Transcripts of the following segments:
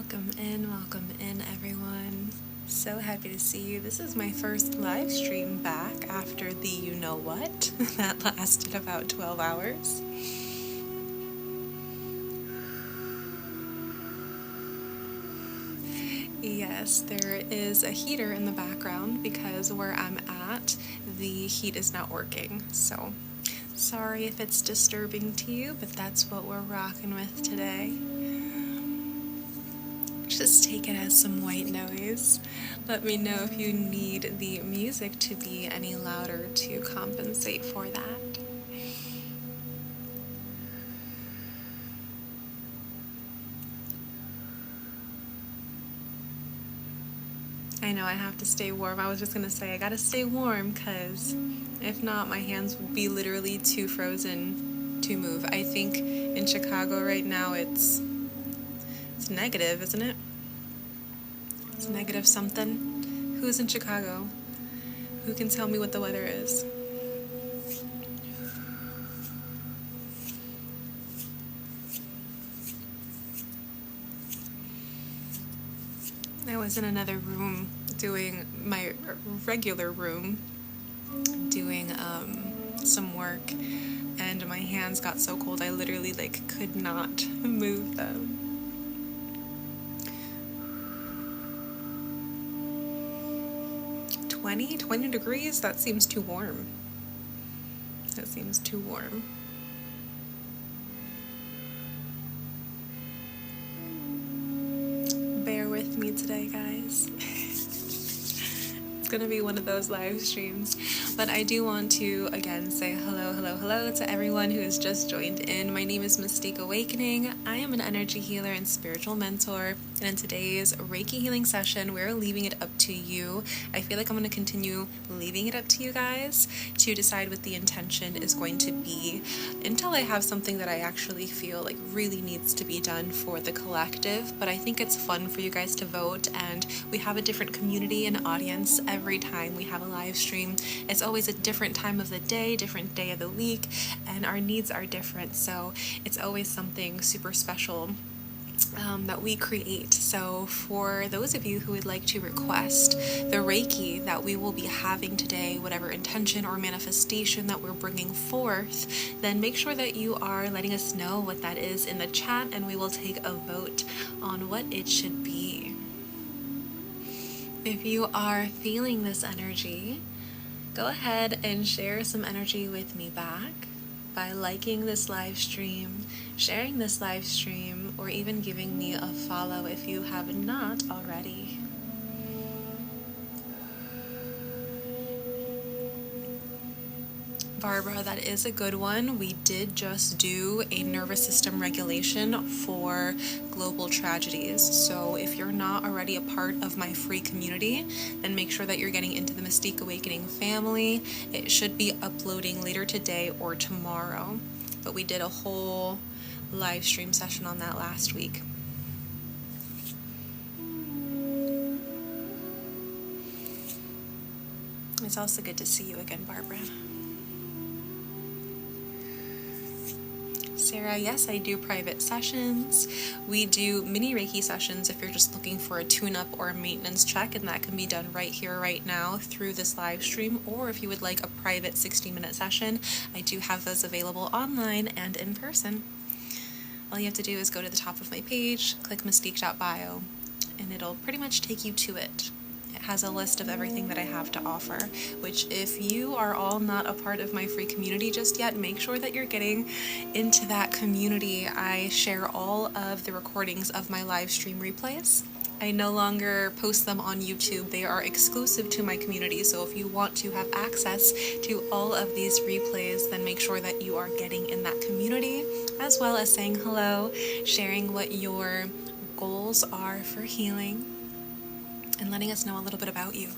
Welcome in everyone. So happy to see you. This is my first live stream back after the you know what that lasted about 12 hours. Yes, there is a heater in the background because where I'm at, the heat is not working. So sorry if it's disturbing to you, but that's what we're rocking with today. Just take it as some white noise. Let me know if you need the music to be any louder to compensate for that. I know I have to stay warm. I was just going to say I got to stay warm because if not, my hands would be literally too frozen to move. I think in Chicago right now it's negative, isn't it? It's negative something. Who's in Chicago? Who can tell me what the weather is? I was in another room doing my regular room, doing some work, and my hands got so cold I literally could not move them. 20 degrees? That seems too warm. That seems too warm. Bear with me today, guys. It's gonna be one of those live streams, but I do want to again say hello to everyone who has just joined in. My name is Mystique Awakening. I am an energy healer and spiritual mentor, and in today's Reiki healing session, we're leaving it up to you. I feel like I'm going to continue leaving it up to you guys to decide what the intention is going to be until I have something that I actually feel like really needs to be done for the collective. But I think it's fun for you guys to vote, and we have a different community and audience every time we have a live stream. It's always a different time of the day, different day of the week, and our needs are different, so it's always something super special that we create. So for those of you who would like to request the Reiki that we will be having today, whatever intention or manifestation that we're bringing forth, then make sure that you are letting us know what that is in the chat, and we will take a vote on what it should be. If you are feeling this energy, go ahead and share some energy with me back by liking this live stream, sharing this live stream, or even giving me a follow if you have not already. Barbara, that is a good one. We did just do a nervous system regulation for global tragedies. So if you're not already a part of my free community, then make sure that you're getting into the Mystique Awakening family. It should be uploading later today or tomorrow. But we did a whole live stream session on that last week. It's also good to see you again, Barbara. Sarah, yes, I do private sessions. We do mini Reiki sessions if you're just looking for a tune-up or a maintenance check, and that can be done right here, right now through this live stream, or if you would like a private 60-minute session, I do have those available online and in person. All you have to do is go to the top of my page, click mystique.bio, and it'll pretty much take you to it. It has a list of everything that I have to offer, which if you are all not a part of my free community just yet, make sure that you're getting into that community. I share all of the recordings of my live stream replays. I no longer post them on YouTube. They are exclusive to my community, so if you want to have access to all of these replays, then make sure that you are getting in that community, as well as saying hello, sharing what your goals are for healing, and letting us know a little bit about you.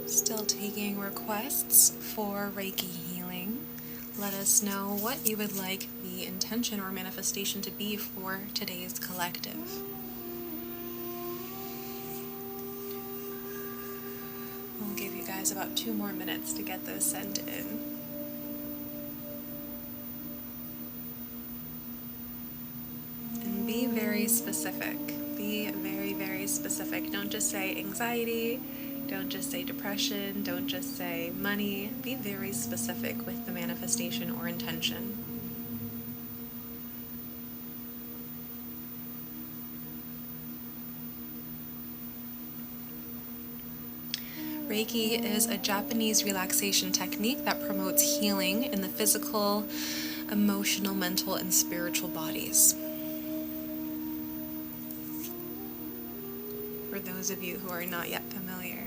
Still taking requests for Reiki healing. let us know what you would like the intention or manifestation to be for today's collective. We'll give you guys about 2 more minutes to get those sent in. And be very specific. Be very, very specific. Don't just say anxiety. Don't just say depression. Don't just say money. Be very specific with the manifestation or intention. Reiki is a Japanese relaxation technique that promotes healing in the physical, emotional, mental, and spiritual bodies. For those of you who are not yet familiar.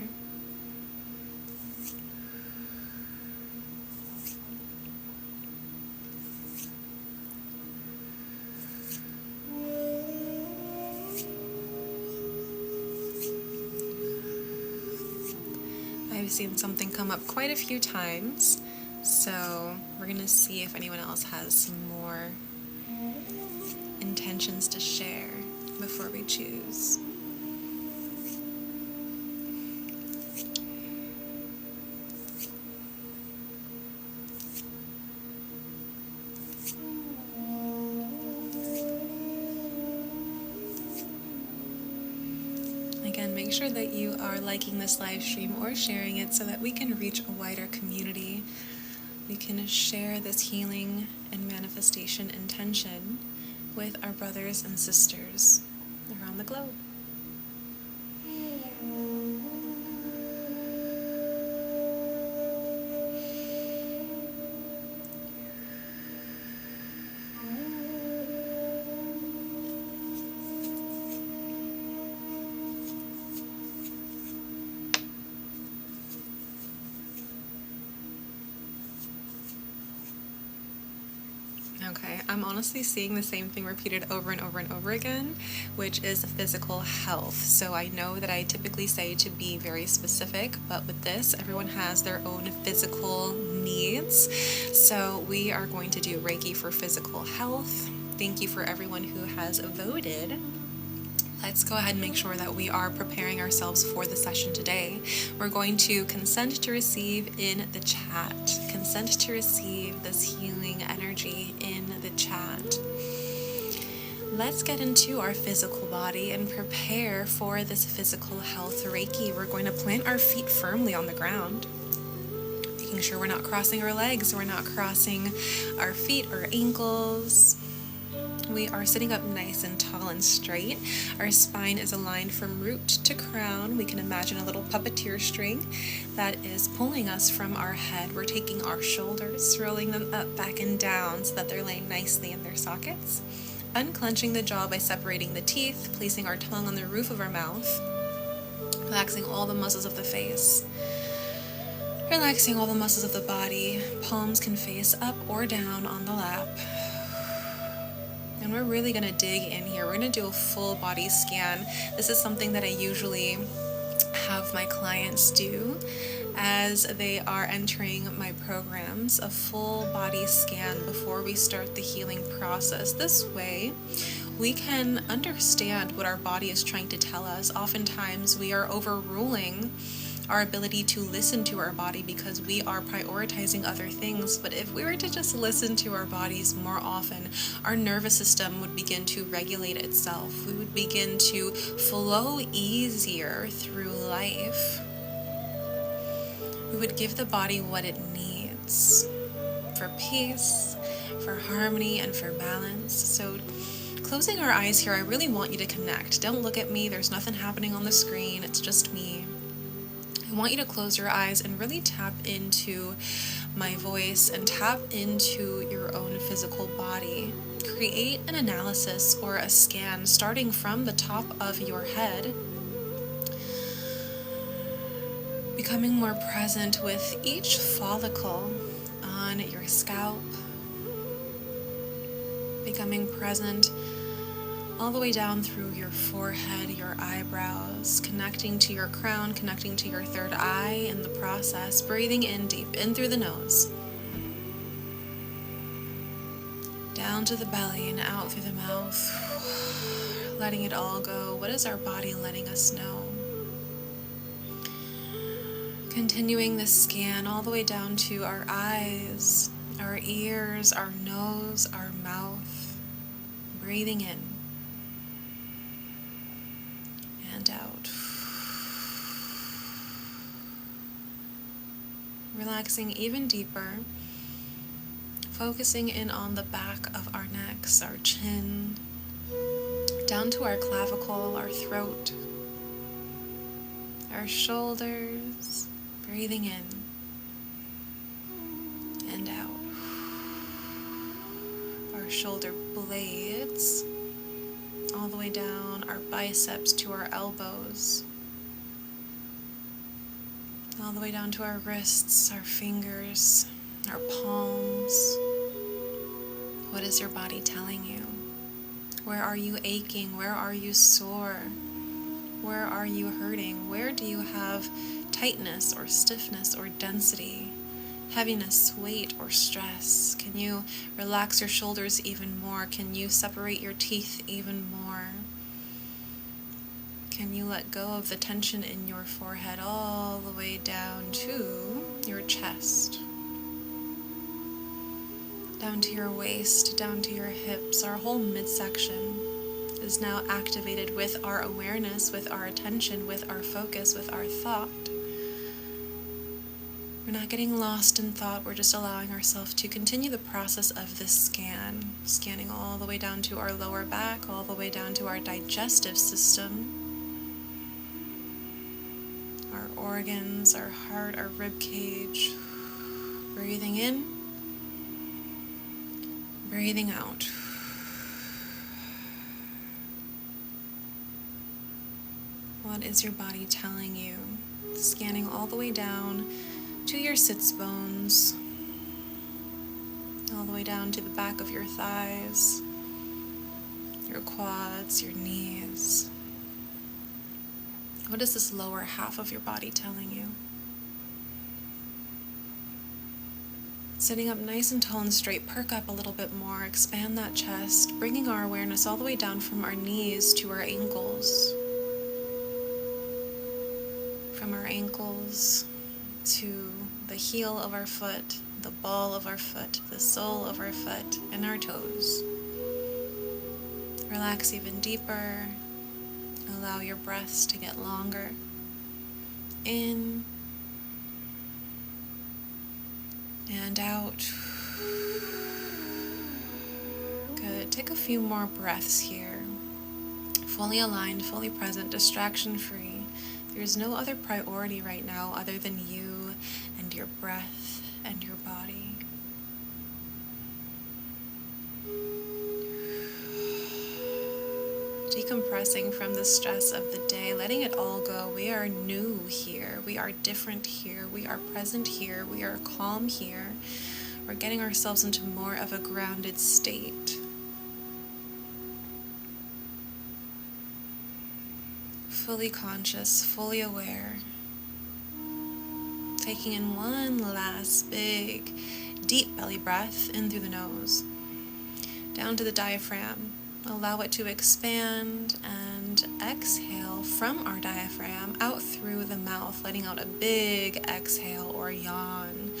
I've seen something come up quite a few times, so we're going to see if anyone else has some more intentions to share before we choose. Again, make sure that you are liking this live stream or sharing it so that we can reach a wider community. We can share this healing and manifestation intention with our brothers and sisters around the globe. Okay, I'm honestly seeing the same thing repeated over and over and over again, which is physical health. So I know that I typically say to be very specific, but with this, everyone has their own physical needs. So we are going to do Reiki for physical health. Thank you for everyone who has voted. Let's go ahead and make sure that we are preparing ourselves for the session today. We're going to consent to receive in the chat. Consent to receive this healing energy in the chat. Let's get into our physical body and prepare for this physical health Reiki. We're going to plant our feet firmly on the ground, making sure we're not crossing our legs, we're not crossing our feet or ankles. We are sitting up nice and tall and straight. Our spine is aligned from root to crown. We can imagine a little puppeteer string that is pulling us from our head. We're taking our shoulders, rolling them up, back, and down so that they're laying nicely in their sockets. Unclenching the jaw by separating the teeth, placing our tongue on the roof of our mouth. Relaxing all the muscles of the face. Relaxing all the muscles of the body. Palms can face up or down on the lap. And we're really going to dig in here. We're going to do a full body scan. This is something that I usually have my clients do as they are entering my programs, a full body scan before we start the healing process. This way, we can understand what our body is trying to tell us. Oftentimes, we are overruling our ability to listen to our body because we are prioritizing other things. But if we were to just listen to our bodies more often, our nervous system would begin to regulate itself. We would begin to flow easier through life. We would give the body what it needs for peace, for harmony, and for balance. So closing our eyes here, I really want you to connect. Don't look at me. There's nothing happening on the screen. It's just me. I want you to close your eyes and really tap into my voice and tap into your own physical body. Create an analysis or a scan starting from the top of your head, becoming more present with each follicle on your scalp, becoming present all the way down through your forehead, your eyebrows, connecting to your crown, connecting to your third eye in the process, breathing in deep, in through the nose. down to the belly and out through the mouth, letting it all go. What is our body letting us know? Continuing this scan all the way down to our eyes, our ears, our nose, our mouth. Breathing in and out. Relaxing even deeper. Focusing in on the back of our necks, our chin, down to our clavicle, our throat, our shoulders. Breathing in and out. Our shoulder blades, all the way down our biceps to our elbows, all the way down to our wrists, our fingers, our palms. What is your body telling you? Where are you aching? Where are you sore? Where are you hurting? Where do you have tightness or stiffness or density, heaviness, weight, or stress? Can you relax your shoulders even more? Can you separate your teeth even more? Can you let go of the tension in your forehead all the way down to your chest? Down to your waist, down to your hips. Our whole midsection is now activated with our awareness, with our attention, with our focus, with our thought. We're not getting lost in thought, we're just allowing ourselves to continue the process of this scan, scanning all the way down to our lower back, all the way down to our digestive system, our organs, our heart, our rib cage. Breathing in, breathing out. What is your body telling you? Scanning all the way down to your sits bones, all the way down to the back of your thighs, your quads, your knees. What is this lower half of your body telling you? Sitting up nice and tall and straight, perk up a little bit more, expand that chest, bringing our awareness all the way down from our knees to our ankles. From our ankles to the heel of our foot, the ball of our foot, the sole of our foot, and our toes. Relax even deeper. Allow your breaths to get longer. In and out. Good. Take a few more breaths here. Fully aligned, fully present, distraction-free. There's no other priority right now other than you and your breath and your body. Decompressing from the stress of the day, letting it all go. We are new here. We are different here. We are present here. We are calm here. We're getting ourselves into more of a grounded state. Fully conscious, fully aware. Taking in one last big, deep belly breath in through the nose. Down to the diaphragm. Allow it to expand and exhale from our diaphragm out through the mouth, letting out a big exhale or yawn.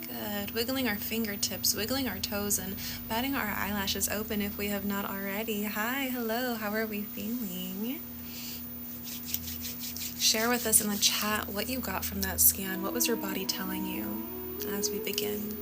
Good. Wiggling our fingertips, wiggling our toes, and batting our eyelashes open if we have not already. Hi, hello, how are we feeling? Share with us in the chat what you got from that scan. What was your body telling you as we begin?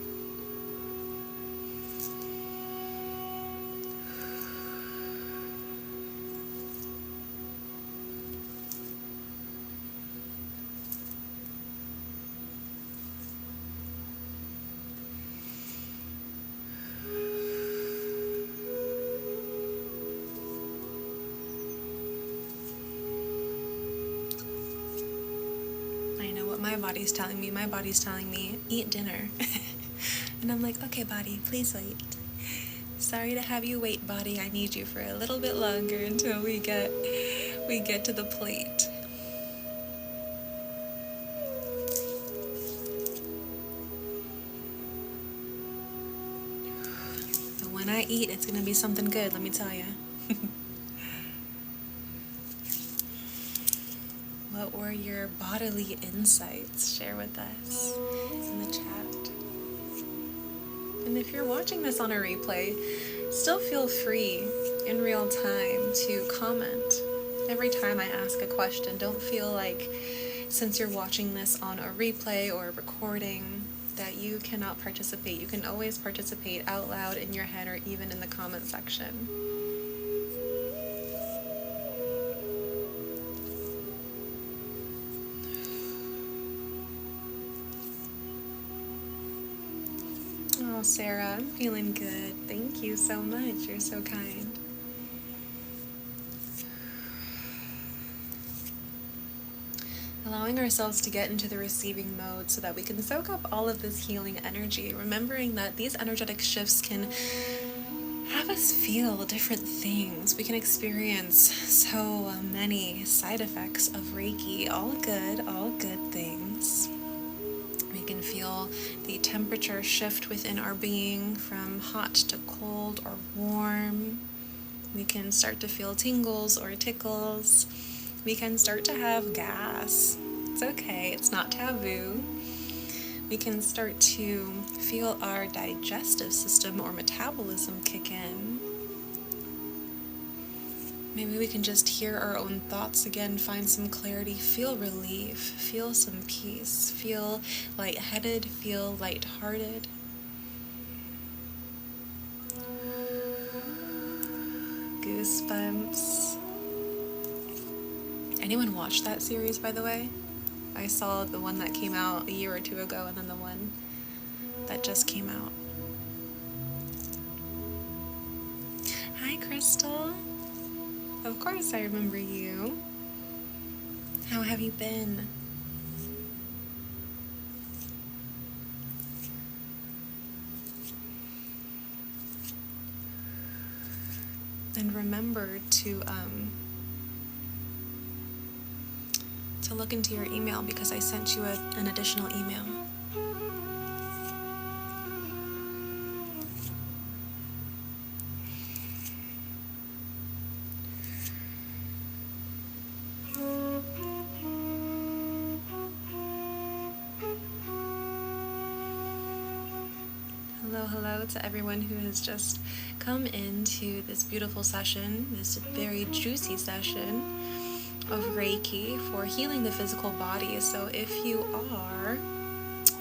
My body's telling me, eat dinner. And I'm like, okay, body, please wait. Sorry to have you wait, body. I need you for a little bit longer until we get to the plate. eat, it's going to be something good, let me tell you. What were your bodily insights? Share with us in the chat. And if you're watching this on a replay, still feel free in real time to comment. Every time I ask a question, don't feel like, since you're watching this on a replay or a recording, that you cannot participate. You can always participate out loud in your head or even in the comment section. Oh, Sarah, I'm feeling good. Thank you so much. You're so kind. Allowing ourselves to get into the receiving mode so that we can soak up all of this healing energy, remembering that these energetic shifts can have us feel different things. We can experience so many side effects of Reiki, all good things. We can feel the temperature shift within our being from hot to cold or warm. We can start to feel tingles or tickles. We can start to have gas. It's okay, it's not taboo. We can start to feel our digestive system or metabolism kick in. Maybe we can just hear our own thoughts again, find some clarity, feel relief, feel some peace, feel lightheaded, feel lighthearted. Goosebumps. Anyone watch that series, by the way? I saw the one that came out a year or two ago, and then the one that just came out. Hi, Crystal. Of course I remember you. How have you been? And remember to look into your email, because I sent you an additional email. Hello to everyone who has just come into this beautiful session, this very juicy session of Reiki for healing the physical body. So if you are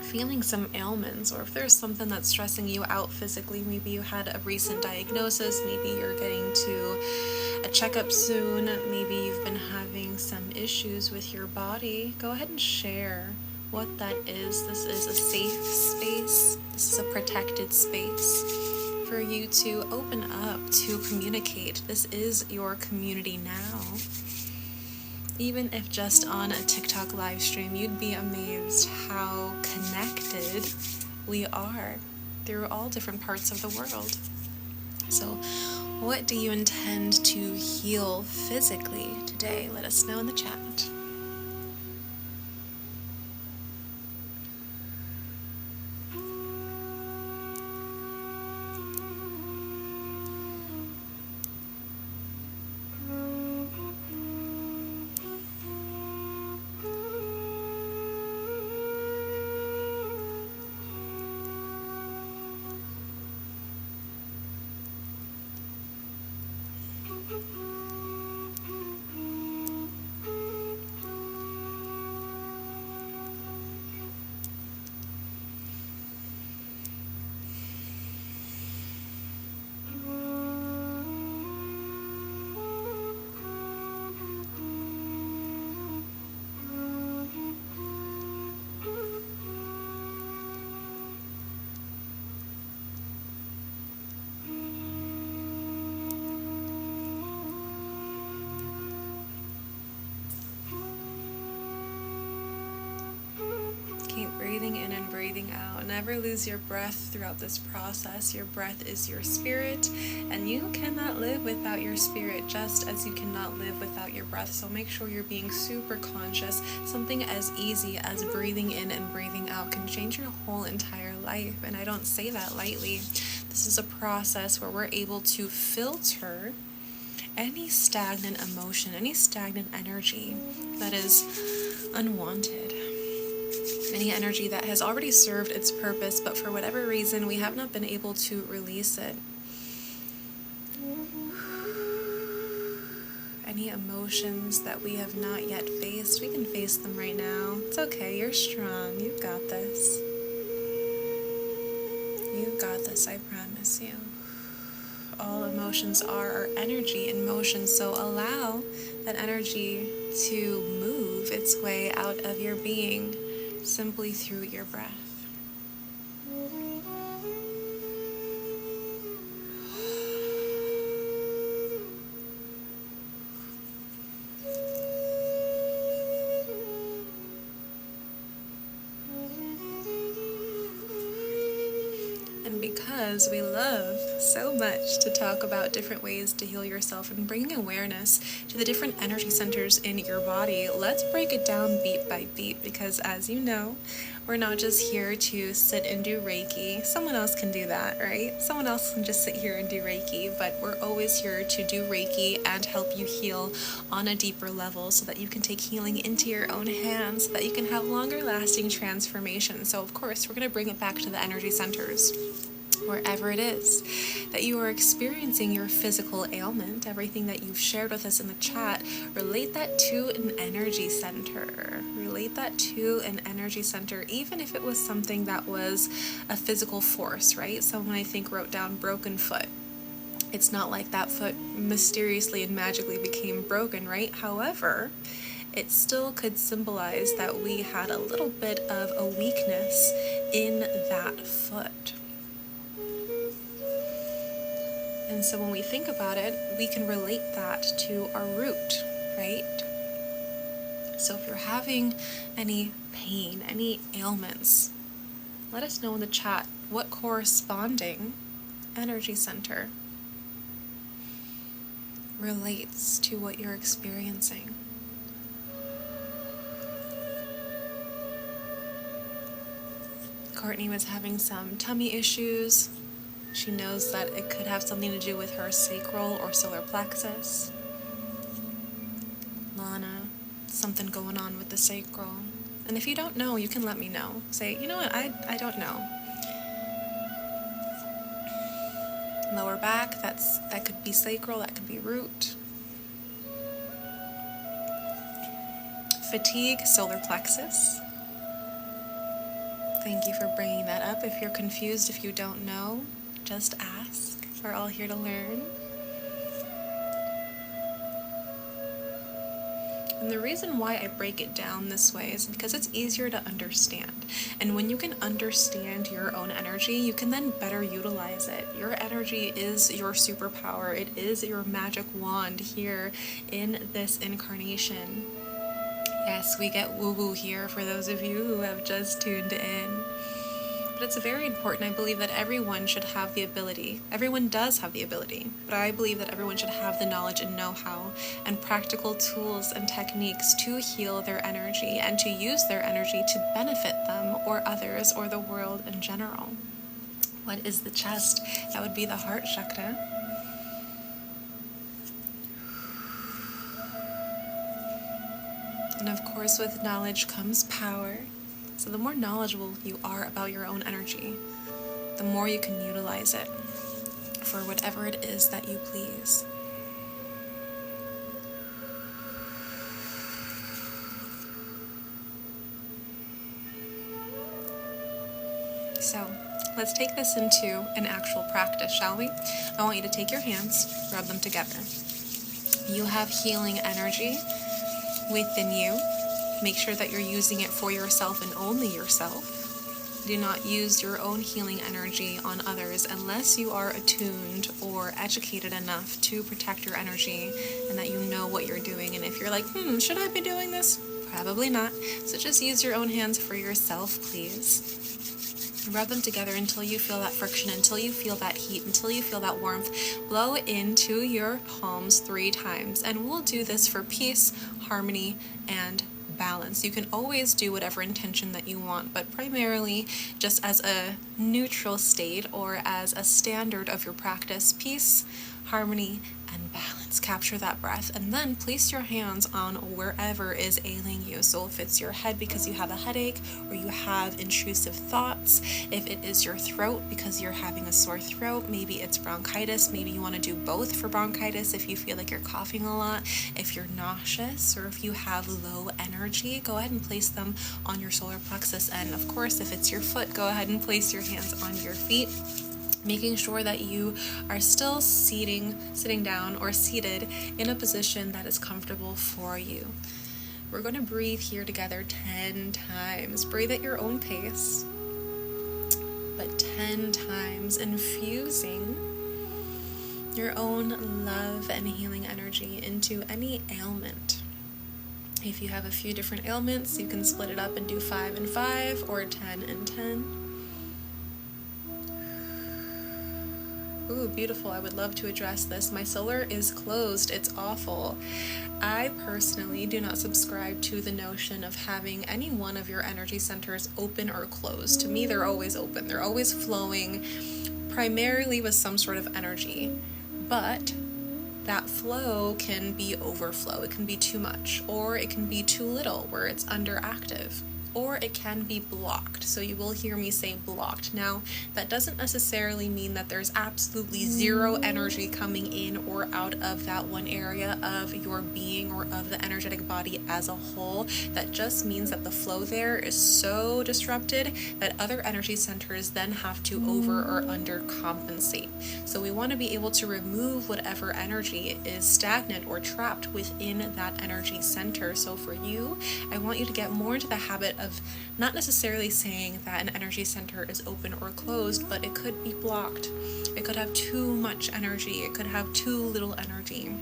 feeling some ailments, or if there's something that's stressing you out physically, maybe you had a recent diagnosis, maybe you're getting to a checkup soon, maybe you've been having some issues with your body, go ahead and share what that is. This is a safe space. This is a protected space for you to open up, to communicate. This is your community now. Even if just on a TikTok live stream, you'd be amazed how connected we are through all different parts of the world. So, what do you intend to heal physically today? Let us know in the chat. Breathing in and breathing out. Never lose your breath throughout this process. Your breath is your spirit, And you cannot live without your spirit, just as you cannot live without your breath. So make sure you're being super conscious. Something as easy as breathing in and breathing out can change your whole entire life. And I don't say that lightly. This is a process where we're able to filter any stagnant emotion, any stagnant energy that is unwanted. Any energy that has already served its purpose, but for whatever reason we have not been able to release it. Any emotions that we have not yet faced, we can face them right now. It's okay, you're strong, you've got this. You've got this, I promise you. All emotions are energy in motion, so allow that energy to move its way out of your being simply through your breath. And because we love so much to talk about different ways to heal yourself and bringing awareness to the different energy centers in your body, let's break it down beat by beat, because as you know, we're not just here to sit and do Reiki. Someone else can do that, right? Someone else can just sit here and do Reiki, but we're always here to do Reiki and help you heal on a deeper level so that you can take healing into your own hands, so that you can have longer lasting transformation. So of course, we're going to bring it back to the energy centers. Wherever it is that you are experiencing your physical ailment, everything that you've shared with us in the chat, relate that to an energy center. Relate that to an energy center, even if it was something that was a physical force, right? Someone I think wrote down broken foot. It's not like that foot mysteriously and magically became broken, right? However, it still could symbolize that we had a little bit of a weakness in that foot. And so when we think about it, we can relate that to our root, right? So if you're having any pain, any ailments, let us know in the chat what corresponding energy center relates to what you're experiencing. Courtney was having some tummy issues. She knows that it could have something to do with her sacral or solar plexus. Lana, something going on with the sacral. And if you don't know, you can let me know. Say, you know what, I don't know. Lower back, that could be sacral, that could be root. Fatigue, solar plexus. Thank you for bringing that up. If you're confused, if you don't know, just ask. We're all here to learn. And the reason why I break it down this way is because it's easier to understand. And when you can understand your own energy, you can then better utilize it. Your energy is your superpower. It is your magic wand here in this incarnation. Yes, we get woo-woo here for those of you who have just tuned in. But it's very important. I believe that everyone should have the ability. Everyone does have the ability, but I believe that everyone should have the knowledge and know-how and practical tools and techniques to heal their energy and to use their energy to benefit them or others or the world in general. What is the chest? That would be the heart chakra. And of course, with knowledge comes power. So the more knowledgeable you are about your own energy, the more you can utilize it for whatever it is that you please. So let's take this into an actual practice, shall we? I want you to take your hands, rub them together. You have healing energy within you. Make sure that you're using it for yourself and only yourself. Do not use your own healing energy on others unless you are attuned or educated enough to protect your energy and that you know what you're doing. And if you're like, should I be doing this? Probably not. So just use your own hands for yourself, please. Rub them together until you feel that friction, until you feel that heat, until you feel that warmth. Blow into your palms 3 times. And we'll do this for peace, harmony, and balance. You can always do whatever intention that you want, but primarily just as a neutral state or as a standard of your practice, peace, harmony, and balance. Capture that breath and then place your hands on wherever is ailing you. So if it's your head because you have a headache or you have intrusive thoughts, if it is your throat because you're having a sore throat, maybe it's bronchitis, maybe you want to do both for bronchitis if you feel like you're coughing a lot, if you're nauseous or if you have low energy, go ahead and place them on your solar plexus. And of course, if it's your foot, go ahead and place your hands on your feet, making sure that you are still sitting down or seated in a position that is comfortable for you. We're going to breathe here together 10 times. Breathe at your own pace, but 10 times, infusing your own love and healing energy into any ailment. If you have a few different ailments, you can split it up and do 5 and 5 or 10 and 10. Ooh, beautiful. I would love to address this. My solar is closed. It's awful. I personally do not subscribe to the notion of having any one of your energy centers open or closed. To me, they're always open. They're always flowing, primarily with some sort of energy. But that flow can be overflow. It can be too much, or it can be too little, where it's underactive. Or it can be blocked. So you will hear me say blocked. Now, that doesn't necessarily mean that there's absolutely zero energy coming in or out of that one area of your being or of the energetic body as a whole. That just means that the flow there is so disrupted that other energy centers then have to over or under compensate. So we want to be able to remove whatever energy is stagnant or trapped within that energy center. So for you, I want you to get more into the habit of not necessarily saying that an energy center is open or closed, but it could be blocked. It could have too much energy. It could have too little energy.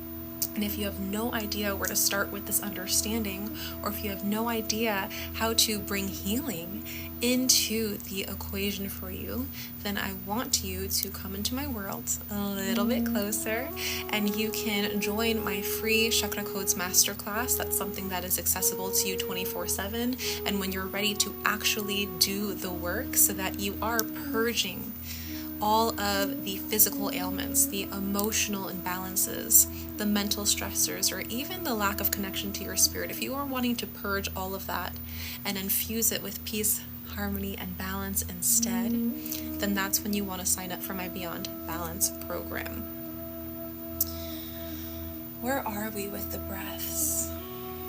And if you have no idea where to start with this understanding, or if you have no idea how to bring healing into the equation for you, then I want you to come into my world a little bit closer, and you can join my free Chakra Codes Masterclass. That's something that is accessible to you 24/7, and when you're ready to actually do the work so that you are purging all of the physical ailments, the emotional imbalances, the mental stressors, or even the lack of connection to your spirit. If you are wanting to purge all of that and infuse it with peace, harmony, and balance instead, then that's when you want to sign up for my Beyond Balance program. Where are we with the breaths?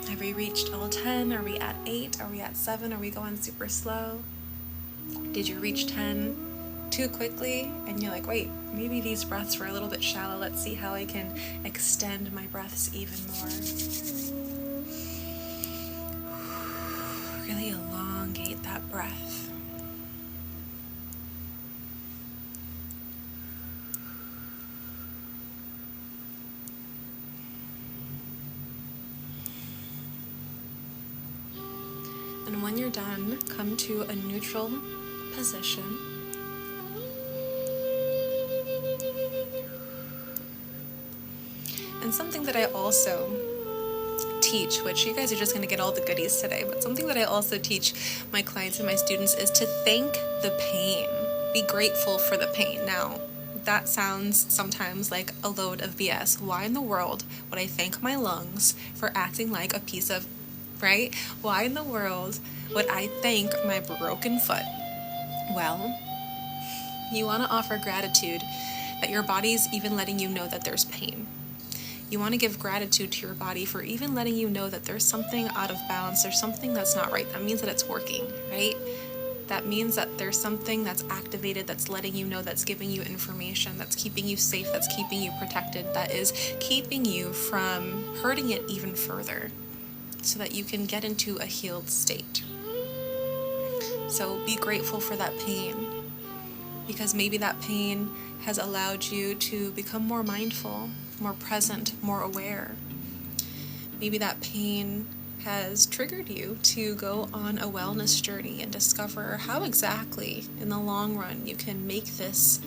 Have we reached all 10? Are we at 8? Are we at 7? Are we going super slow? Did you reach 10 too quickly and you're like, wait, maybe these breaths were a little bit shallow? Let's see how I can extend my breaths even more. Really elongate that breath. And when you're done, come to a neutral position. And something that I also teach, which you guys are just going to get all the goodies today, but something that I also teach my clients and my students is to thank the pain. Be grateful for the pain. Now, that sounds sometimes like a load of BS. Why in the world would I thank my lungs for acting like a piece of, right? Why in the world would I thank my broken foot? Well, you want to offer gratitude that your body's even letting you know that there's pain. You want to give gratitude to your body for even letting you know that there's something out of balance, there's something that's not right. That means that it's working, right? That means that there's something that's activated, that's letting you know, that's giving you information, that's keeping you safe, that's keeping you protected, that is keeping you from hurting it even further so that you can get into a healed state. So be grateful for that pain, because maybe that pain has allowed you to become more mindful, more present, more aware. Maybe that pain has triggered you to go on a wellness journey and discover how exactly, in the long run, you can make this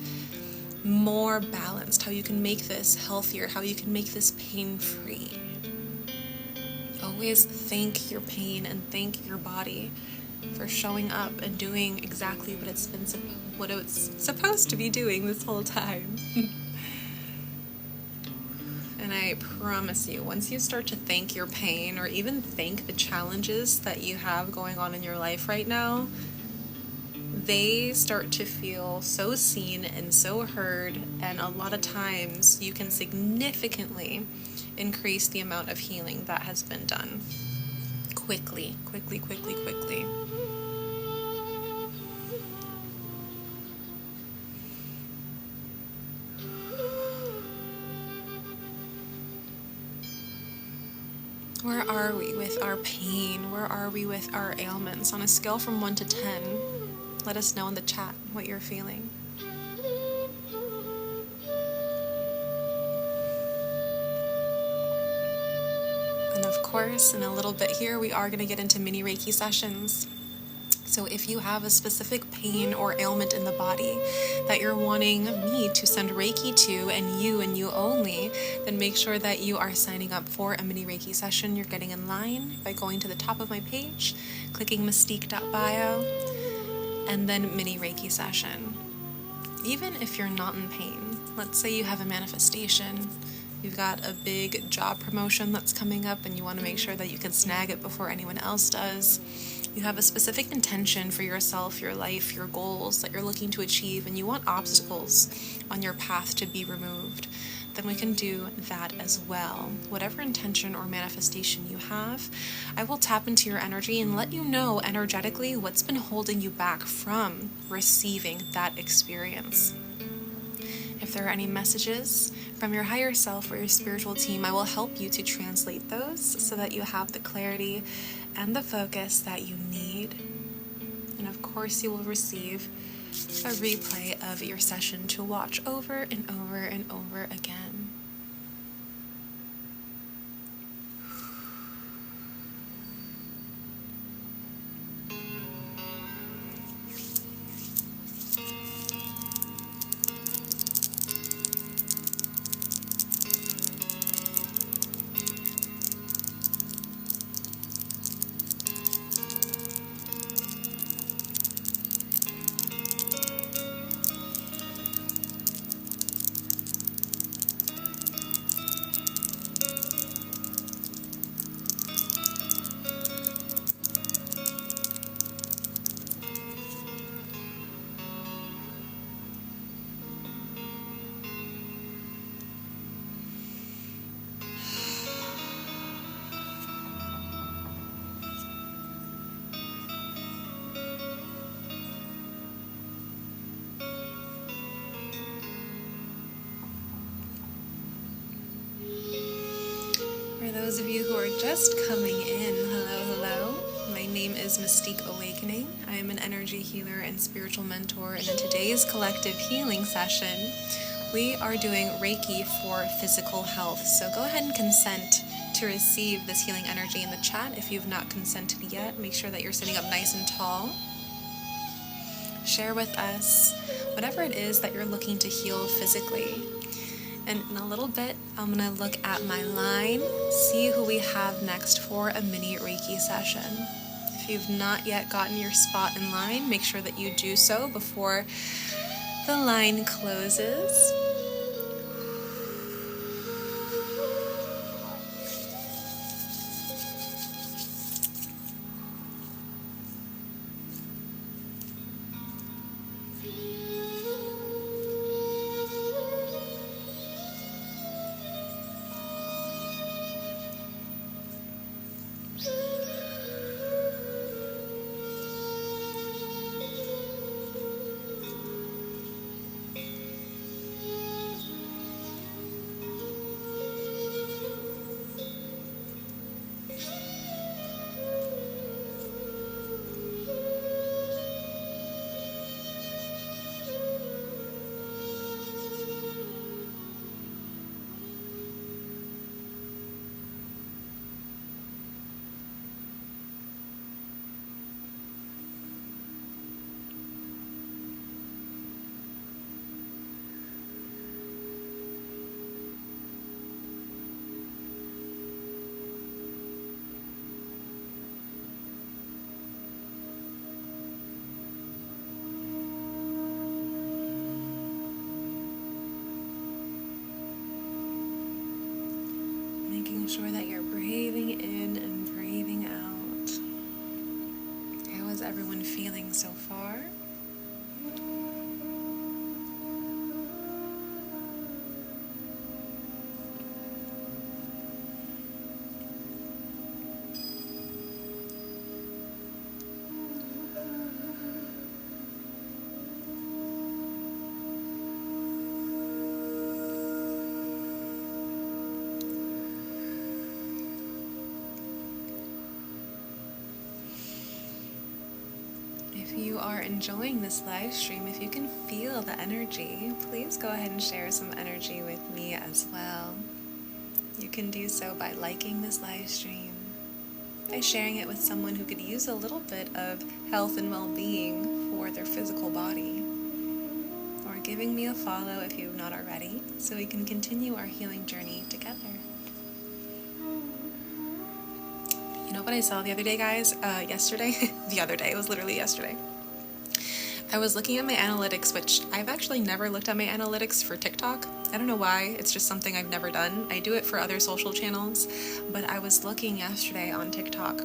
more balanced, how you can make this healthier, how you can make this pain-free. Always thank your pain and thank your body for showing up and doing exactly what it's supposed to be doing this whole time. And I promise you, once you start to thank your pain, or even thank the challenges that you have going on in your life right now, they start to feel so seen and so heard, and a lot of times you can significantly increase the amount of healing that has been done. Quickly. Where are we with our pain? Where are we with our ailments? On a scale from 1 to 10, let us know in the chat what you're feeling. And of course, in a little bit here, we are going to get into mini Reiki sessions. So if you have a specific pain or ailment in the body that you're wanting me to send Reiki to, and you only, then make sure that you are signing up for a mini Reiki session. You're getting in line by going to the top of my page, clicking mystique.bio, and then mini Reiki session. Even if you're not in pain, let's say you have a manifestation, you've got a big job promotion that's coming up and you want to make sure that you can snag it before anyone else does. You have a specific intention for yourself, your life, your goals that you're looking to achieve, and you want obstacles on your path to be removed, then we can do that as well. Whatever intention or manifestation you have, I will tap into your energy and let you know energetically what's been holding you back from receiving that experience. If there are any messages from your higher self or your spiritual team, I will help you to translate those so that you have the clarity and the focus that you need. And of course, you will receive a replay of your session to watch over and over and over again. For those of you who are just coming in, hello. My name is Mystique Awakening. I am an energy healer and spiritual mentor, and in today's collective healing session, we are doing Reiki for physical health. So go ahead and consent to receive this healing energy in the chat. If you've not consented yet, make sure that you're sitting up nice and tall. Share with us whatever it is that you're looking to heal physically. And in a little bit, I'm going to look at my line, see who we have next for a mini Reiki session. If you've not yet gotten your spot in line, make sure that you do so before the line closes. sure that you're breathing in and breathing out. How is everyone feeling so far? If you are enjoying this live stream, if you can feel the energy, please go ahead and share some energy with me as well. You can do so by liking this live stream, by sharing it with someone who could use a little bit of health and well-being for their physical body, or giving me a follow if you've not already, so we can continue our healing journey together. You know what I saw the other day, guys? Yesterday? It was literally yesterday. I was looking at my analytics, which I've actually never looked at my analytics for TikTok. I don't know why, it's just something I've never done. I do it for other social channels, but I was looking yesterday on TikTok,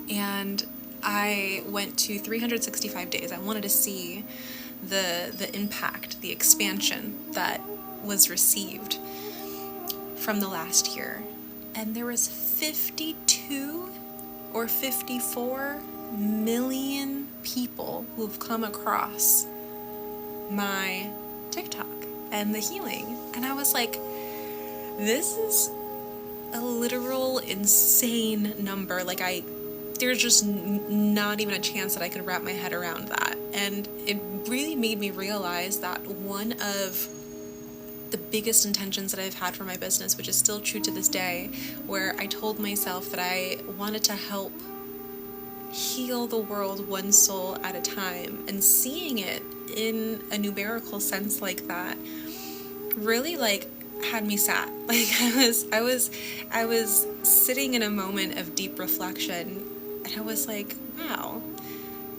and I went to 365 days. I wanted to see the impact, the expansion that was received from the last year. And there was 52 or 54 million people who've come across my TikTok and the healing. And I was like, this is a literal insane number. Like, there's just not even a chance that I could wrap my head around that. And it really made me realize that one of the biggest intentions that I've had for my business, which is still true to this day, where I told myself that I wanted to help heal the world one soul at a time, and seeing it in a numerical sense like that really had me sad. Like, I was sitting in a moment of deep reflection, and I was like, wow,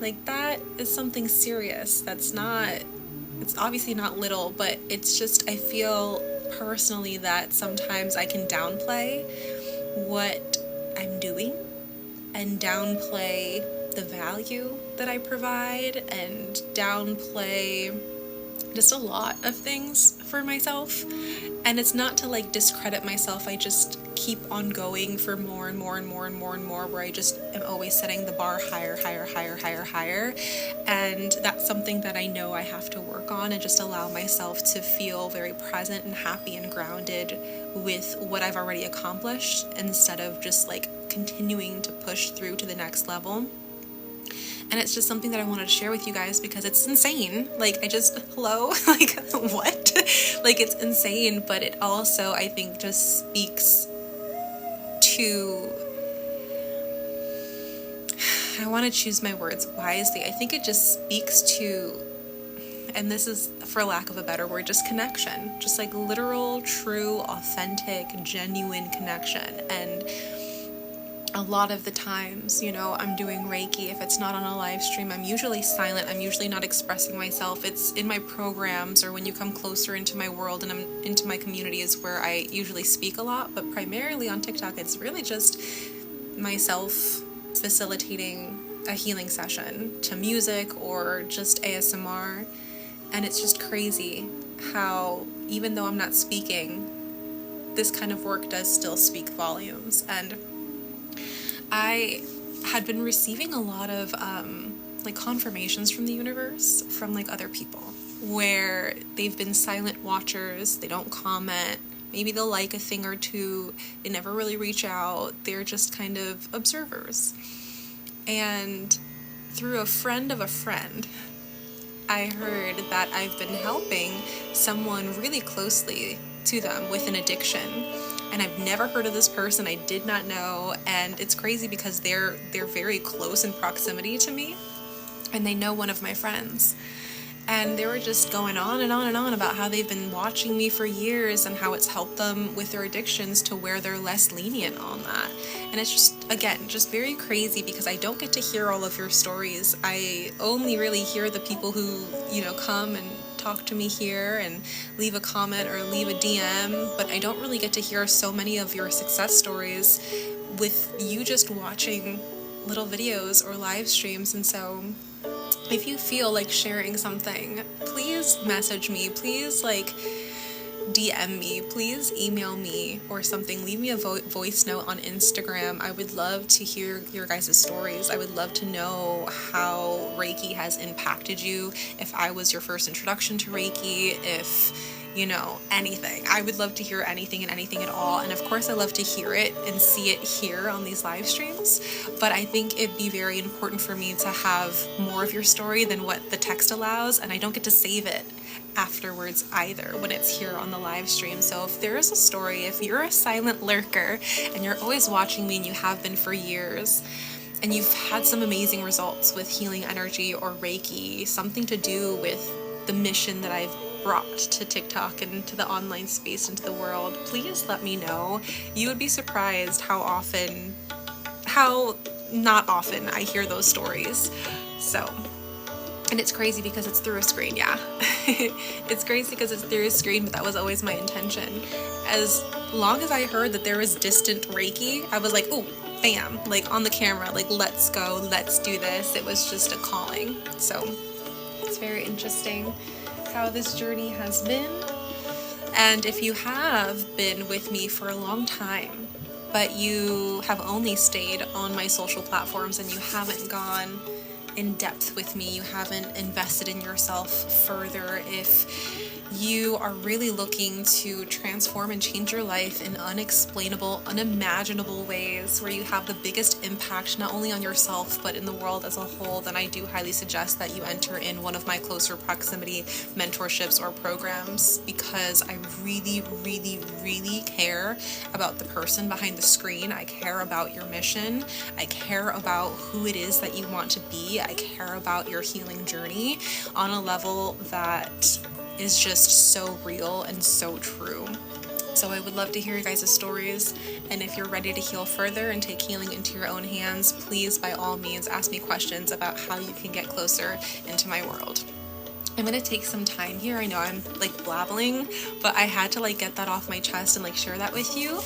like, that is something serious. It's obviously not little, but it's just, I feel personally that sometimes I can downplay what I'm doing and downplay the value that I provide and downplay just a lot of things for myself. And it's not to discredit myself. I just keep on going for more and more and more and more and more, where I just am always setting the bar higher. And that's something that I know I have to work on, and just allow myself to feel very present and happy and grounded with what I've already accomplished, instead of just continuing to push through to the next level. And it's just something that I wanted to share with you guys, because it's insane. Hello? What? It's insane, but it also, I think, just speaks to, I want to choose my words wisely. I think it just speaks to, and this is, for lack of a better word, just connection. Just literal, true, authentic, genuine connection. And a lot of the times, I'm doing Reiki. If it's not on a live stream, I'm usually silent. I'm usually not expressing myself. It's in my programs, or when you come closer into my world and I'm into my community, is where I usually speak a lot. But primarily on TikTok, it's really just myself facilitating a healing session to music or just ASMR. And it's just crazy how, even though I'm not speaking, this kind of work does still speak volumes. And I had been receiving a lot of confirmations from the universe from other people, where they've been silent watchers. They don't comment. Maybe they'll like a thing or two. They never really reach out. They're just kind of observers. And through a friend of a friend, I heard that I've been helping someone really closely to them with an addiction. And I've never heard of this person. I did not know. And it's crazy because they're very close in proximity to me, and they know one of my friends. And they were just going on and on and on about how they've been watching me for years and how it's helped them with their addictions, to where they're less lenient on that. And it's just, again, just very crazy, because I don't get to hear all of your stories. I only really hear the people who, come and talk to me here and leave a comment or leave a DM, but I don't really get to hear so many of your success stories with you just watching little videos or live streams. And so if you feel like sharing something, please message me, please like DM me, please email me or something, leave me a voice note on Instagram. I would love to hear your guys' stories. I would love to know how Reiki has impacted you, if I was your first introduction to Reiki, if you know, anything. I would love to hear anything and anything at all. And of course I love to hear it and see it here on these live streams, but I think it'd be very important for me to have more of your story than what the text allows, and I don't get to save it afterwards either when it's here on the live stream. So if there is a story, if you're a silent lurker and you're always watching me and you have been for years, and you've had some amazing results with healing energy or Reiki, something to do with the mission that I've brought to TikTok and to the online space and to the world, please let me know. You would be surprised how not often I hear those stories. So, and it's crazy because it's through a screen, yeah. It's crazy because it's through a screen, but that was always my intention. As long as I heard that there was distant Reiki, I was like, oh, bam, like on the camera, like let's go, let's do this. It was just a calling. So it's very interesting how this journey has been. And if you have been with me for a long time, but you have only stayed on my social platforms and you haven't gone in depth with me, you haven't invested in yourself further, if you are really looking to transform and change your life in unexplainable, unimaginable ways where you have the biggest impact not only on yourself but in the world as a whole, then I do highly suggest that you enter in one of my closer proximity mentorships or programs, because I really, really, really care about the person behind the screen. I care about your mission. I care about who it is that you want to be. I care about your healing journey on a level that is just so real and so true. So I would love to hear you guys' stories, and if you're ready to heal further and take healing into your own hands, please by all means ask me questions about how you can get closer into my world. I'm gonna take some time here. I know I'm like blabbling, but I had to like get that off my chest and like share that with you,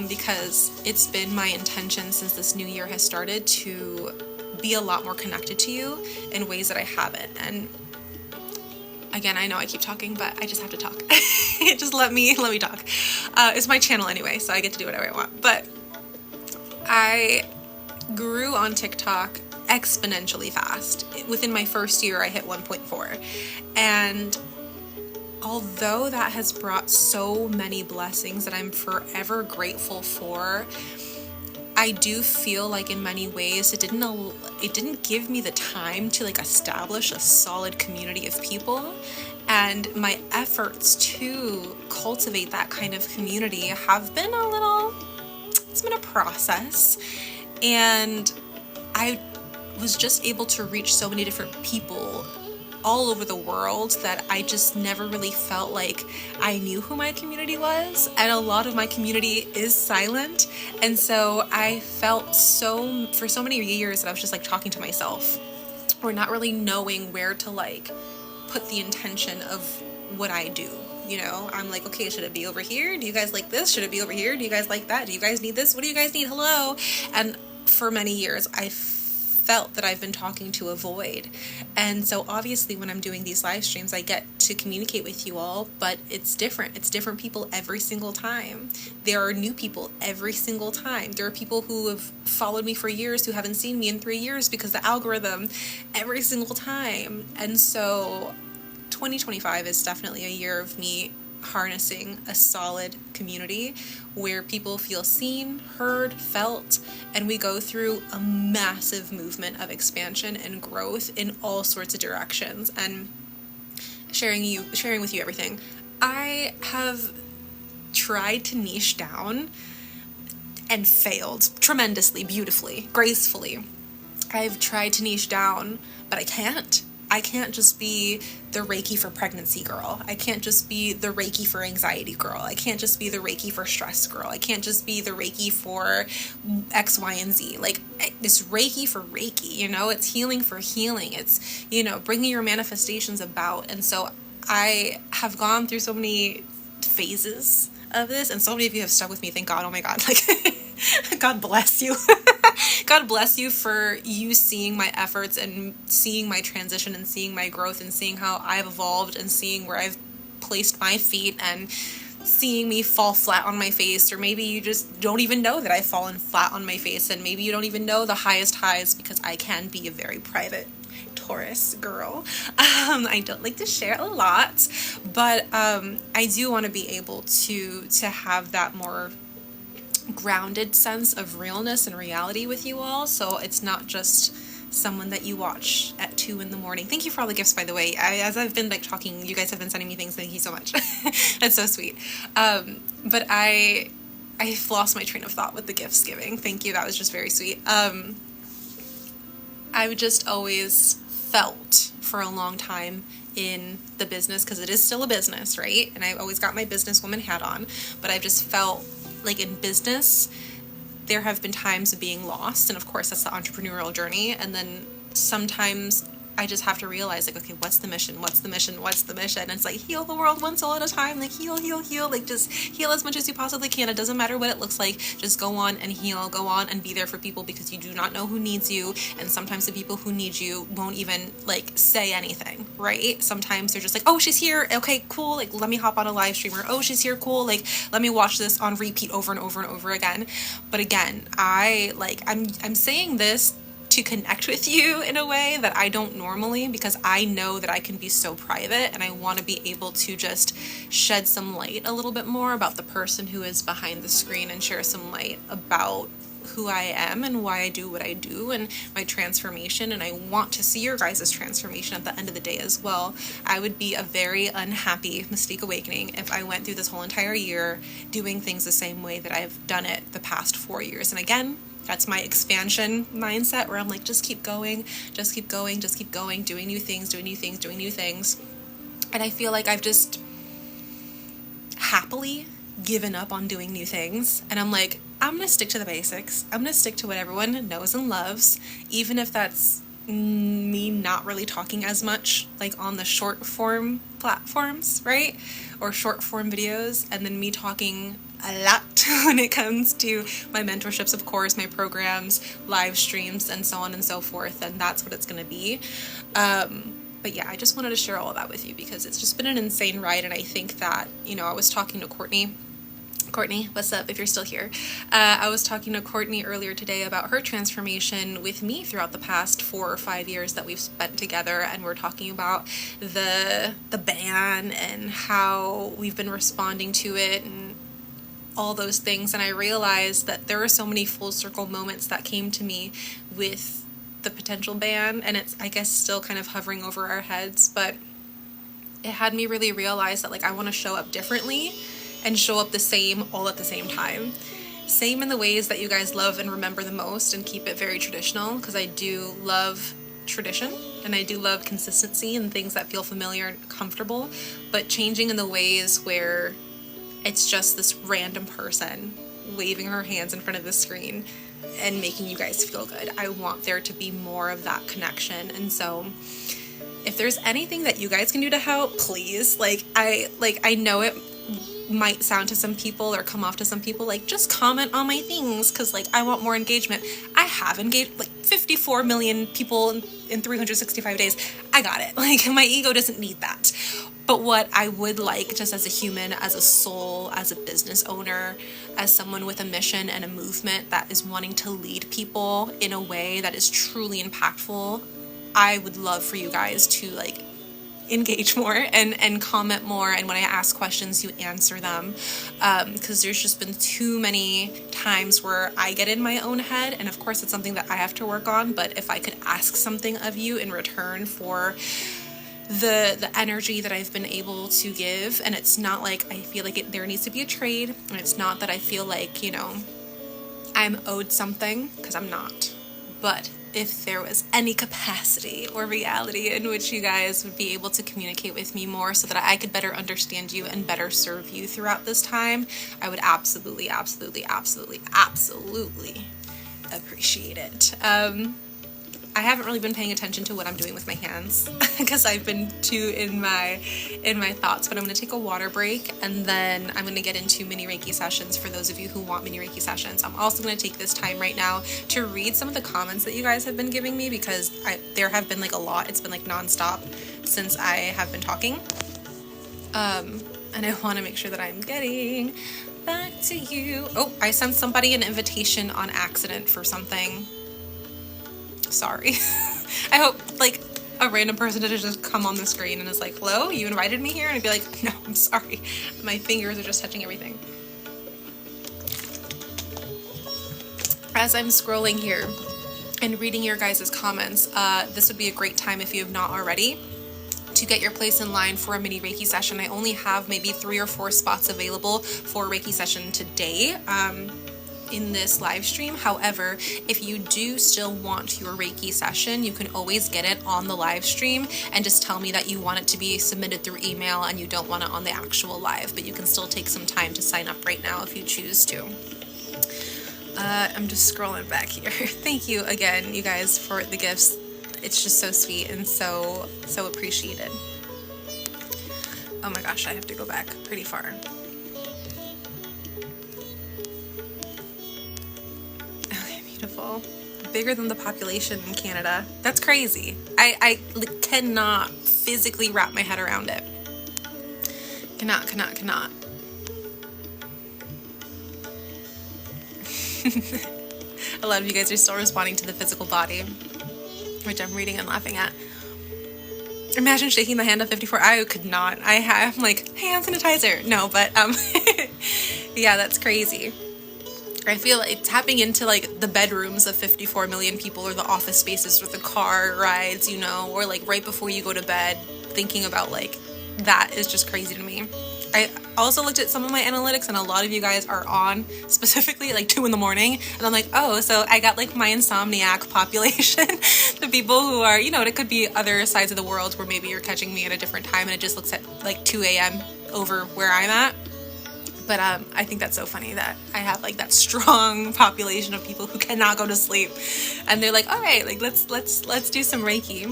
because it's been my intention since this new year has started to be a lot more connected to you in ways that I haven't. And again, I know I keep talking, but I just have to talk. Just let me talk. It's my channel anyway, so I get to do whatever I want. But I grew on TikTok exponentially fast. Within my first year, I hit 1.4. And although that has brought so many blessings that I'm forever grateful for, I do feel like in many ways it didn't give me the time to like establish a solid community of people, and my efforts to cultivate that kind of community have been it's been a process, and I was just able to reach so many different people all over the world that I just never really felt like I knew who my community was, and a lot of my community is silent. And so I felt for so many years that I was just like talking to myself, or not really knowing where to like put the intention of what I do. You know, I'm like, okay, should it be over here? Do you guys like this? Should it be over here? Do you guys like that? Do you guys need this? What do you guys need? Hello. And for many years I felt that I've been talking to a void. And so obviously when I'm doing these live streams, I get to communicate with you all, but it's different. It's different people every single time. There are new people every single time. There are people who have followed me for years who haven't seen me in 3 years because the algorithm, every single time. And so 2025 is definitely a year of me harnessing a solid community where people feel seen, heard, felt, and we go through a massive movement of expansion and growth in all sorts of directions, and sharing with you everything. I have tried to niche down and failed tremendously, beautifully, gracefully. I've tried to niche down, but I can't. I can't just be the Reiki for pregnancy girl. I can't just be the Reiki for anxiety girl. I can't just be the Reiki for stress girl. I can't just be the Reiki for X, Y, and Z. Like, it's Reiki for Reiki, you know? It's healing for healing. It's, you know, bringing your manifestations about. And so I have gone through so many phases of this, and so many of you have stuck with me, thank God. Oh my God, like God bless you. God bless you for you seeing my efforts and seeing my transition and seeing my growth and seeing how I've evolved and seeing where I've placed my feet and seeing me fall flat on my face. Or maybe you just don't even know that I've fallen flat on my face, and maybe you don't even know the highest highs, because I can be a very private Taurus girl. I don't like to share a lot, but I do want to be able to have that more grounded sense of realness and reality with you all, so it's not just someone that you watch at 2 in the morning. Thank you for all the gifts, by the way. As I've been like talking, you guys have been sending me things. Thank you so much. That's so sweet. But I've lost my train of thought with the gifts giving. Thank you. That was just very sweet. I've just always felt for a long time in the business, because it is still a business, right? And I've always got my businesswoman hat on, but I've just felt like in business, there have been times of being lost. And of course, that's the entrepreneurial journey. And then sometimes I just have to realize, like, okay, what's the mission? What's the mission? What's the mission? And it's like, heal the world one soul at a time. Like, heal, heal, heal. Like, just heal as much as you possibly can. It doesn't matter what it looks like. Just go on and heal. Go on and be there for people, because you do not know who needs you. And sometimes the people who need you won't even, like, say anything, right? Sometimes they're just like, oh, she's here. Okay, cool. Like, let me hop on a live stream. Or, oh, she's here. Cool. Like, let me watch this on repeat over and over and over again. But again, I'm saying this to connect with you in a way that I don't normally, because I know that I can be so private, and I want to be able to just shed some light a little bit more about the person who is behind the screen, and share some light about who I am and why I do what I do and my transformation. And I want to see your guys' transformation at the end of the day as well. I would be a very unhappy Mystique Awakening if I went through this whole entire year doing things the same way that I've done it the past 4 years. And again, that's my expansion mindset, where I'm like, just keep going, just keep going, just keep going, doing new things, doing new things, doing new things. And I feel like I've just happily given up on doing new things. And I'm like, I'm going to stick to the basics. I'm going to stick to what everyone knows and loves, even if that's me not really talking as much, like on the short form platforms, right? Or short form videos, and then me talking a lot when it comes to my mentorships, of course, my programs, live streams, and so on and so forth. And that's what it's going to be. But yeah, I just wanted to share all of that with you, because it's just been an insane ride. And I think that, you know, I was talking to Courtney, what's up, if you're still here? I was talking to Courtney earlier today about her transformation with me throughout the past 4 or 5 years that we've spent together, and we're talking about the ban and how we've been responding to it and all those things. And I realized that there were so many full circle moments that came to me with the potential ban, and it's, I guess, still kind of hovering over our heads, but it had me really realize that, like, I want to show up differently and show up the same all at the same time. Same in the ways that you guys love and remember the most, and keep it very traditional, because I do love tradition and I do love consistency and things that feel familiar and comfortable, but changing in the ways where it's just this random person waving her hands in front of the screen and making you guys feel good. I want there to be more of that connection. And so if there's anything that you guys can do to help, please, I know it might sound to some people or come off to some people like, just comment on my things, because like I want more engagement. I have engaged like 54 million people in 365 days. I got it. Like, my ego doesn't need that. But what I would like, just as a human, as a soul, as a business owner, as someone with a mission and a movement that is wanting to lead people in a way that is truly impactful, I would love for you guys to like engage more and comment more. And when I ask questions, you answer them, because there's just been too many times where I get in my own head, and of course it's something that I have to work on. But if I could ask something of you in return for the energy that I've been able to give, and it's not like I feel like there needs to be a trade, and it's not that I feel like, you know, I'm owed something, because I'm not. But if there was any capacity or reality in which you guys would be able to communicate with me more so that I could better understand you and better serve you throughout this time, I would absolutely, absolutely, absolutely, absolutely appreciate it. I haven't really been paying attention to what I'm doing with my hands because I've been too in my thoughts, but I'm going to take a water break and then I'm going to get into mini Reiki sessions for those of you who want mini Reiki sessions. I'm also going to take this time right now to read some of the comments that you guys have been giving me because there have been like a lot. It's been like nonstop since I have been talking. And I want to make sure that I'm getting back to you. Oh, I sent somebody an invitation on accident for something. Sorry. I hope like a random person didn't just come on the screen and is like, hello, you invited me here? And I'd be like, no, I'm sorry. My fingers are just touching everything. As I'm scrolling here and reading your guys' comments, this would be a great time if you have not already to get your place in line for a mini Reiki session. I only have maybe 3 or 4 spots available for a Reiki session today. In this live stream. However, if you do still want your Reiki session, you can always get it on the live stream and just tell me that you want it to be submitted through email and you don't want it on the actual live, but you can still take some time to sign up right now if you choose to. I'm just scrolling back here. Thank you again, you guys, for the gifts. It's just so sweet and so appreciated. Oh my gosh, I have to go back pretty far. Beautiful. Bigger than the population in Canada. That's crazy. I cannot physically wrap my head around it. Cannot. A lot of you guys are still responding to the physical body, which I'm reading and laughing at. Imagine shaking the hand of 54. I could not. I have like hand sanitizer. No, but yeah, that's crazy. I feel like tapping into like the bedrooms of 54 million people or the office spaces or the car rides, you know, or like right before you go to bed, thinking about like that is just crazy to me. I also looked at some of my analytics and a lot of you guys are on specifically like 2 in the morning and I'm like, oh, so I got like my insomniac population, the people who are, you know, it could be other sides of the world where maybe you're catching me at a different time and it just looks at like 2 a.m. over where I'm at. But I think that's so funny that I have like that strong population of people who cannot go to sleep, and they're like, all right, like let's do some Reiki.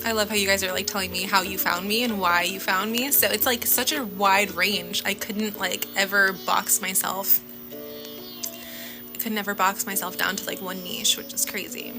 I love how you guys are like telling me how you found me and why you found me. So it's like such a wide range. I couldn't like ever box myself. Could never box myself down to like one niche, which is crazy.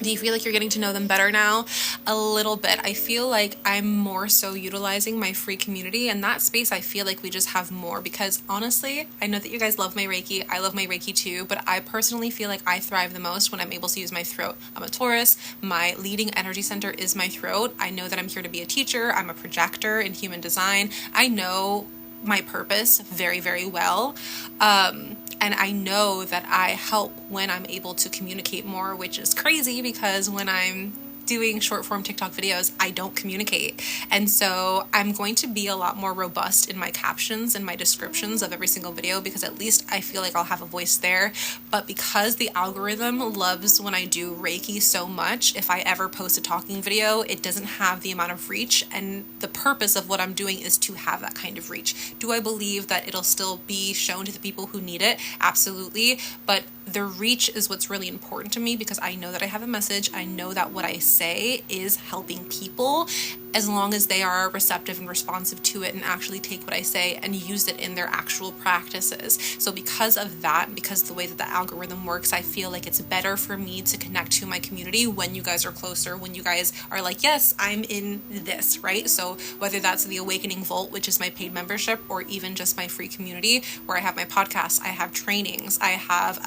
Do you feel like you're getting to know them better now? A little bit. I feel like I'm more so utilizing my free community, and that space I feel like we just have more because honestly, I know that you guys love my Reiki. I love my Reiki too, but I personally feel like I thrive the most when I'm able to use my throat. I'm a Taurus. My leading energy center is my throat. I know that I'm here to be a teacher. I'm a projector in human design. I know my purpose very, very well. And I know that I help when I'm able to communicate more, which is crazy because when I'm doing short form TikTok videos, I don't communicate. And so I'm going to be a lot more robust in my captions and my descriptions of every single video because at least I feel like I'll have a voice there. But because the algorithm loves when I do Reiki so much, if I ever post a talking video, it doesn't have the amount of reach. And the purpose of what I'm doing is to have that kind of reach. Do I believe that it'll still be shown to the people who need it? Absolutely. But the reach is what's really important to me because I know that I have a message. I know that what I say is helping people as long as they are receptive and responsive to it and actually take what I say and use it in their actual practices. So because of that, because the way that the algorithm works, I feel like it's better for me to connect to my community when you guys are closer, when you guys are like, yes, I'm in this, right? So whether that's the Awakening Vault, which is my paid membership, or even just my free community where I have my podcasts, I have trainings, I have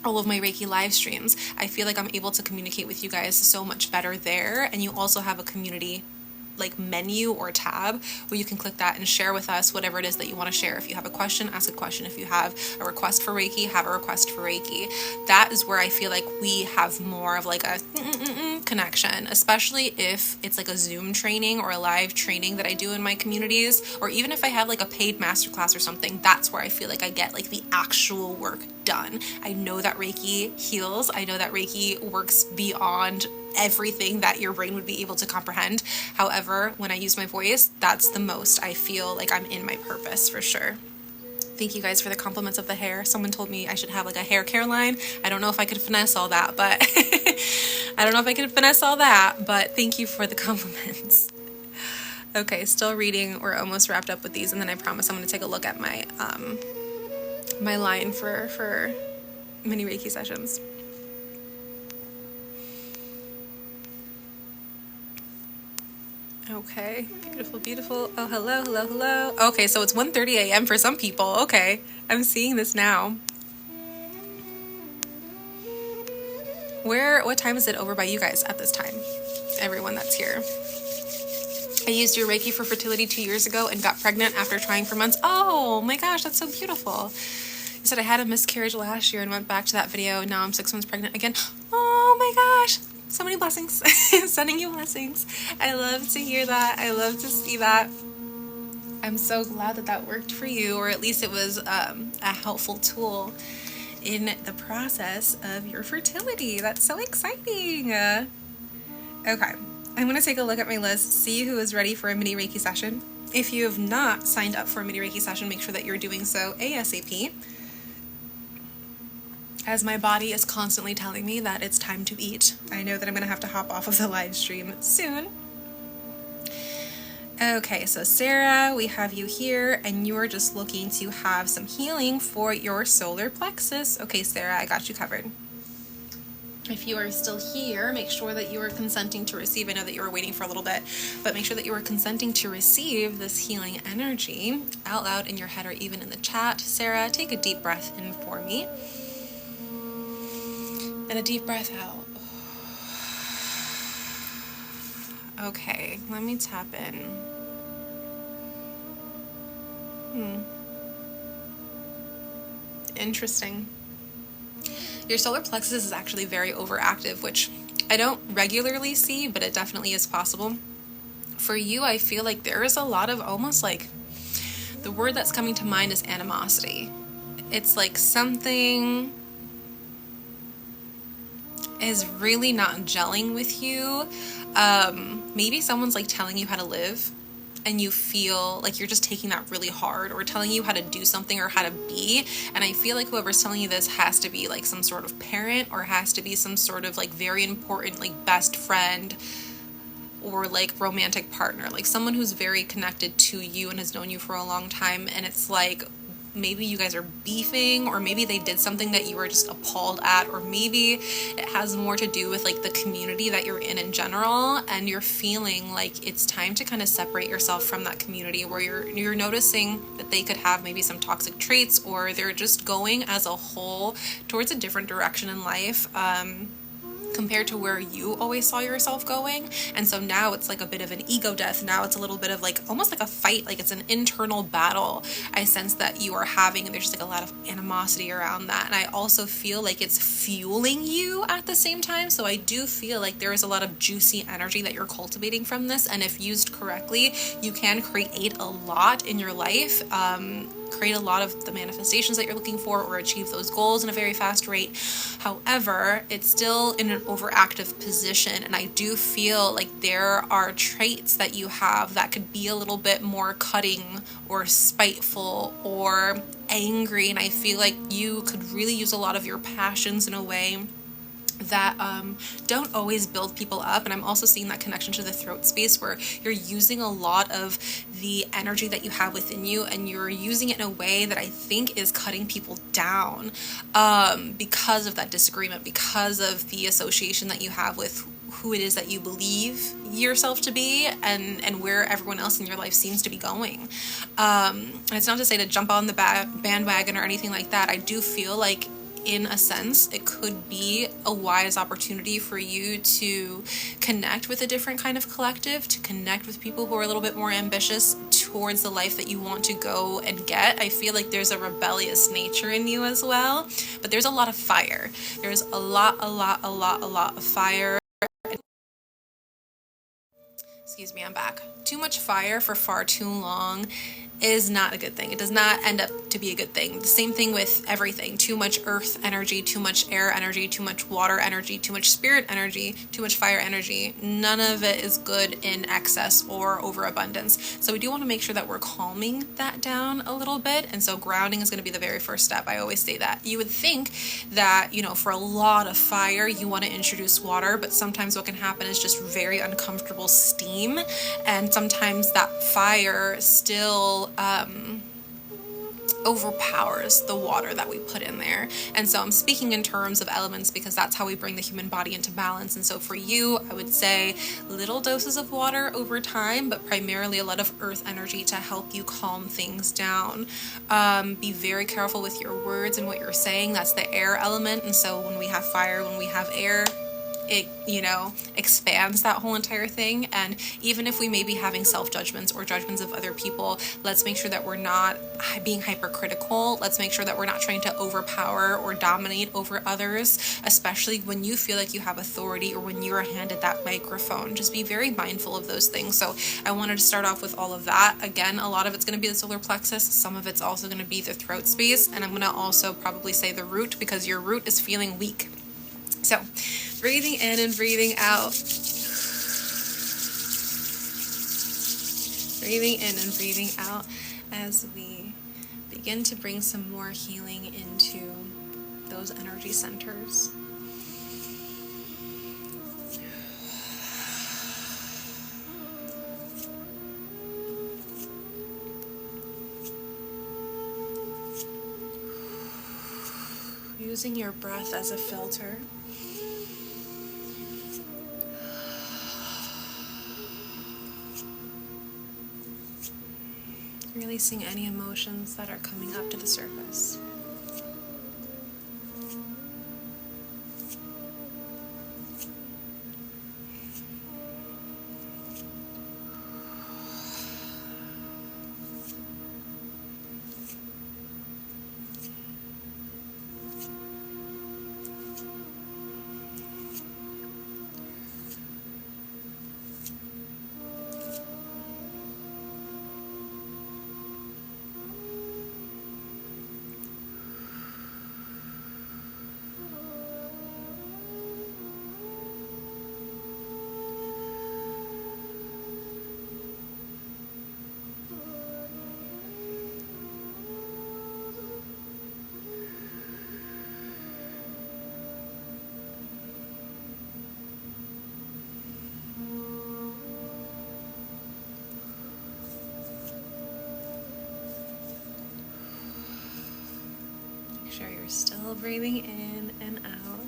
all of my Reiki live streams, I feel like I'm able to communicate with you guys so much better there. And you also have a community like menu or tab where you can click that and share with us whatever it is that you want to share. If you have a question, ask a question. If you have a request for Reiki, have a request for Reiki. That is where I feel like we have more of like a connection, especially if it's like a Zoom training or a live training that I do in my communities, or even if I have like a paid masterclass or something. That's where I feel like I get like the actual work done. I know that Reiki heals. I know that Reiki works beyond everything that your brain would be able to comprehend. However, when I use my voice, that's the most I feel like I'm in my purpose, for sure. Thank you guys for the compliments of the hair. Someone told me I should have like a hair care line. I don't know if I could finesse all that, but thank you for the compliments. Okay, still reading. We're almost wrapped up with these, and then I promise I'm going to take a look at my my line for mini Reiki sessions. Okay, beautiful, beautiful. Oh, hello, hello, hello. Okay, so it's 1:30 a.m. for some people. Okay, I'm seeing this now. What time is it over by you guys at this time? Everyone that's here. I used your Reiki for fertility 2 years ago and got pregnant after trying for months. Oh my gosh, that's so beautiful. You said I had a miscarriage last year and went back to that video, and now I'm 6 months pregnant again. Oh my gosh. So many blessings. Sending you blessings. I love to hear that. I love to see that. I'm so glad that that worked for you, or at least it was a helpful tool in the process of your fertility. That's so exciting. Okay. I'm going to take a look at my list, see who is ready for a mini Reiki session. If you have not signed up for a mini Reiki session, make sure that you're doing so ASAP, as my body is constantly telling me that it's time to eat. I know that I'm going to have to hop off of the live stream soon. Okay, so Sarah, we have you here, and you are just looking to have some healing for your solar plexus. Okay, Sarah, I got you covered. If you are still here, make sure that you are consenting to receive. I know that you were waiting for a little bit, but make sure that you are consenting to receive this healing energy out loud in your head or even in the chat. Sarah, take a deep breath in for me. And a deep breath out. Okay, let me tap in. Interesting. Your solar plexus is actually very overactive, which I don't regularly see, but it definitely is possible. For you, I feel like there is a lot of almost like, the word that's coming to mind is animosity. It's like something is really not gelling with you. Maybe someone's like telling you how to live, and you feel like you're just taking that really hard, or telling you how to do something or how to be. And I feel like whoever's telling you this has to be like some sort of parent, or has to be some sort of like very important like best friend, or like romantic partner, like someone who's very connected to you and has known you for a long time. And it's like, maybe you guys are beefing, or maybe they did something that you were just appalled at, or maybe it has more to do with like the community that you're in general, and you're feeling like it's time to kind of separate yourself from that community, where you're noticing that they could have maybe some toxic traits, or they're just going as a whole towards a different direction in life, compared to where you always saw yourself going. And so now it's like a bit of an ego death. Now it's a little bit of like almost like a fight, like it's an internal battle I sense that you are having, and there's just like a lot of animosity around that. And I also feel like it's fueling you at the same time. So I do feel like there is a lot of juicy energy that you're cultivating from this, and if used correctly, you can create a lot in your life, create a lot of the manifestations that you're looking for, or achieve those goals in a very fast rate. However, it's still in an overactive position, and I do feel like there are traits that you have that could be a little bit more cutting or spiteful or angry, and I feel like you could really use a lot of your passions in a way that don't always build people up. And I'm also seeing that connection to the throat space, where you're using a lot of the energy that you have within you, and you're using it in a way that I think is cutting people down, because of that disagreement, because of the association that you have with who it is that you believe yourself to be, and where everyone else in your life seems to be going. And it's not to say to jump on the bandwagon or anything like that. I do feel like, in a sense, it could be a wise opportunity for you to connect with a different kind of collective, to connect with people who are a little bit more ambitious towards the life that you want to go and get. I feel like there's a rebellious nature in you as well, but there's a lot of fire. There's a lot of fire. Excuse me, I'm back. Too much fire for far too long is not a good thing. It does not end up to be a good thing. The same thing with everything. Too much earth energy, too much air energy, too much water energy, too much spirit energy, too much fire energy. None of it is good in excess or overabundance. So we do want to make sure that we're calming that down a little bit. And so grounding is going to be the very first step. I always say that. You would think that, you know, for a lot of fire, you want to introduce water, but sometimes what can happen is just very uncomfortable steam. And sometimes that fire still overpowers the water that we put in there. And so I'm speaking in terms of elements because that's how we bring the human body into balance. And so for you, I would say little doses of water over time, but primarily a lot of earth energy to help you calm things down. Be very careful with your words and what you're saying. That's the air element. And so when we have fire, when we have air, it, you know, expands that whole entire thing. And even if we may be having self-judgments or judgments of other people, let's make sure that we're not being hypercritical. Let's make sure that we're not trying to overpower or dominate over others, especially when you feel like you have authority or when you are handed that microphone. Just be very mindful of those things. So I wanted to start off with all of that. Again, a lot of it's going to be the solar plexus. Some of it's also going to be the throat space. And I'm going to also probably say the root because your root is feeling weak. So breathing in and breathing out. Breathing in and breathing out as we begin to bring some more healing into those energy centers. Using your breath as a filter. Releasing any emotions that are coming up to the surface. Sure you're still breathing in and out.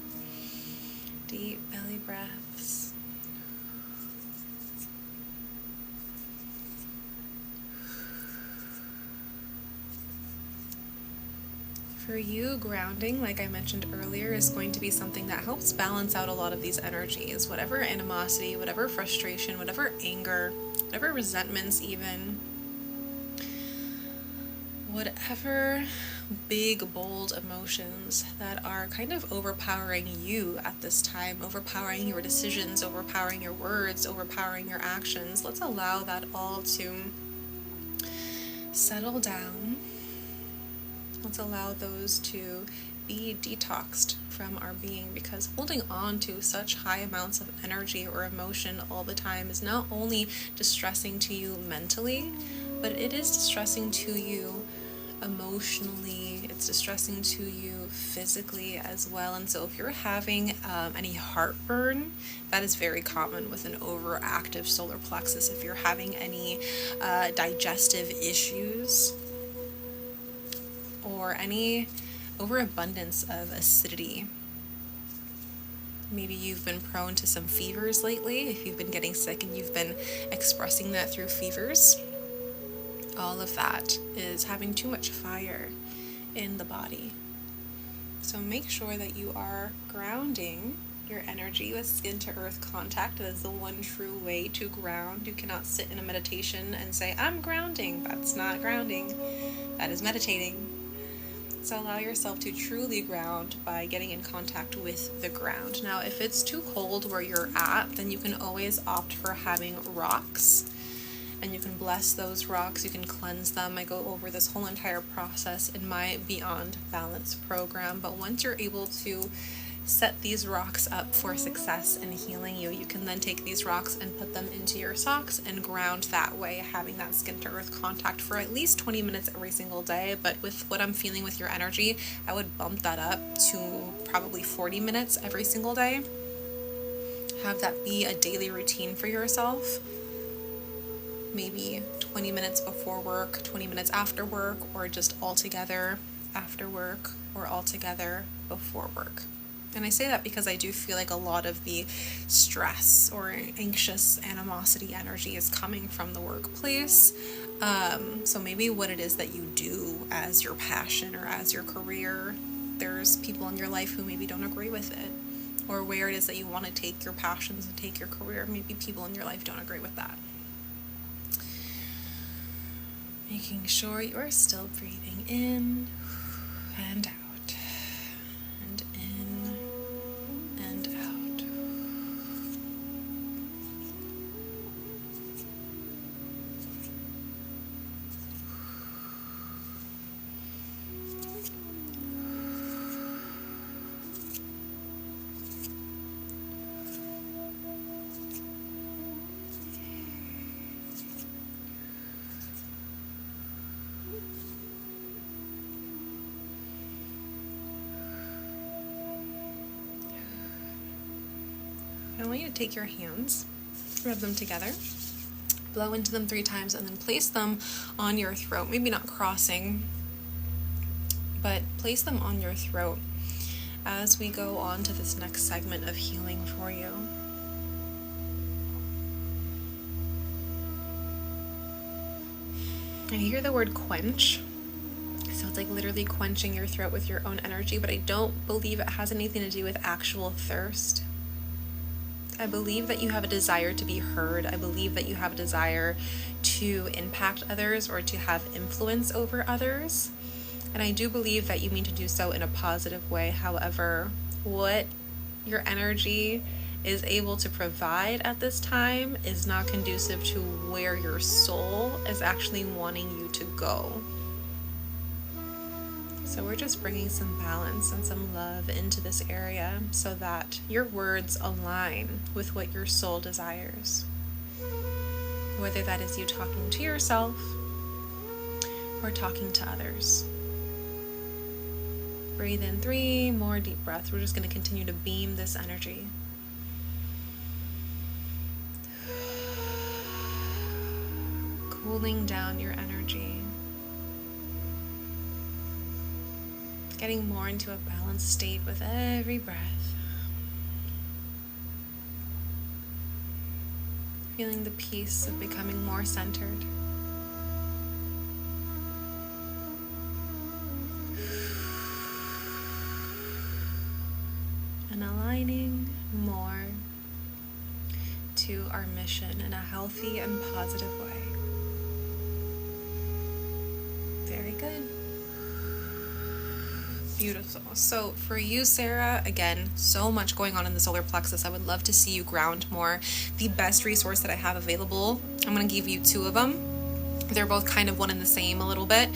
Deep belly breaths. For you, grounding, like I mentioned earlier, is going to be something that helps balance out a lot of these energies. Whatever animosity, whatever frustration, whatever anger, whatever resentments even, whatever big, bold emotions that are kind of overpowering you at this time, overpowering your decisions, overpowering your words, overpowering your actions. Let's allow that all to settle down. Let's allow those to be detoxed from our being, because holding on to such high amounts of energy or emotion all the time is not only distressing to you mentally, but it is distressing to you emotionally, it's distressing to you physically as well. And so if you're having any heartburn, that is very common with an overactive solar plexus. If you're having any digestive issues or any overabundance of acidity, maybe you've been prone to some fevers lately, if you've been getting sick and you've been expressing that through fevers, all of that is having too much fire in the body. So make sure that you are grounding your energy with skin to earth contact. That is the one true way to ground. You cannot sit in a meditation and say, I'm grounding. That's not grounding. That is meditating. So allow yourself to truly ground by getting in contact with the ground. Now, if it's too cold where you're at, then you can always opt for having rocks. and you can bless those rocks, you can cleanse them. I go over this whole entire process in my Beyond Balance program. But once you're able to set these rocks up for success and healing you can then take these rocks and put them into your socks and ground that way, having that skin to earth contact for at least 20 minutes every single day. But with what I'm feeling with your energy, I would bump that up to probably 40 minutes every single day. Have that be a daily routine for yourself. Maybe 20 minutes before work, 20 minutes after work, or just all together after work or all together before work. And I say that because I do feel like a lot of the stress or anxious animosity energy is coming from the workplace. So maybe what it is that you do as your passion or as your career, there's people in your life who maybe don't agree with it. Or where it is that you want to take your passions and take your career, maybe people in your life don't agree with that. Making sure you are still breathing in and out. And in and out. I want you to take your hands, rub them together, blow into them 3 times, and then place them on your throat. Maybe not crossing, but place them on your throat as we go on to this next segment of healing for you. I hear the word quench. So it's like literally quenching your throat with your own energy, but I don't believe it has anything to do with actual thirst. I believe that you have a desire to be heard. I believe that you have a desire to impact others or to have influence over others. And I do believe that you mean to do so in a positive way. However, what your energy is able to provide at this time is not conducive to where your soul is actually wanting you to go. So we're just bringing some balance and some love into this area so that your words align with what your soul desires. Whether that is you talking to yourself or talking to others. Breathe in 3 more deep breaths. We're just going to continue to beam this energy. Cooling down your energy. Getting more into a balanced state with every breath. Feeling the peace of becoming more centered. And aligning more to our mission in a healthy and positive way. Very good. Beautiful. So for you, Sarah, again, so much going on in the solar plexus. I would love to see you ground more. The best resource that I have available, I'm going to give you 2 of them. They're both kind of one and the same a little bit.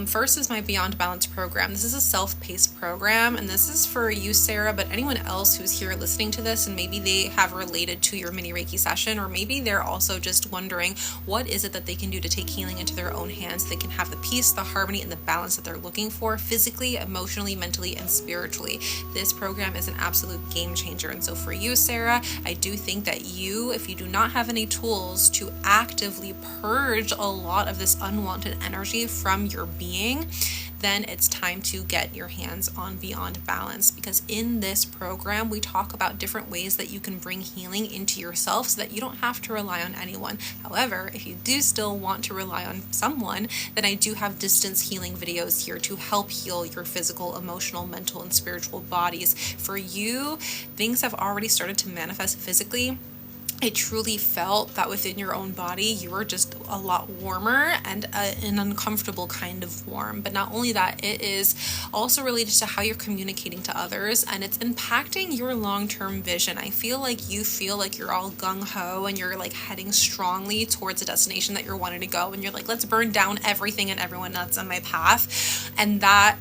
First is my Beyond Balance program. This is a self-paced program, and this is for you, Sarah, but anyone else who's here listening to this and maybe they have related to your mini Reiki session, or maybe they're also just wondering what is it that they can do to take healing into their own hands. They can have the peace, the harmony, and the balance that they're looking for physically, emotionally, mentally, and spiritually. This program is an absolute game changer. And so for you, Sarah, I do think that you, if you do not have any tools to actively purge a lot of this unwanted energy from your being, then it's time to get your hands on Beyond Balance, because in this program we talk about different ways that you can bring healing into yourself so that you don't have to rely on anyone. However, if you do still want to rely on someone, then I do have distance healing videos here to help heal your physical, emotional, mental, and spiritual bodies. For you, things have already started to manifest physically. I truly felt that within your own body, you were just a lot warmer and an uncomfortable kind of warm. But not only that, it is also related to how you're communicating to others, and it's impacting your long-term vision. I feel like you feel like you're all gung-ho and you're like heading strongly towards a destination that you're wanting to go. And you're like, let's burn down everything and everyone that's on my path. And that,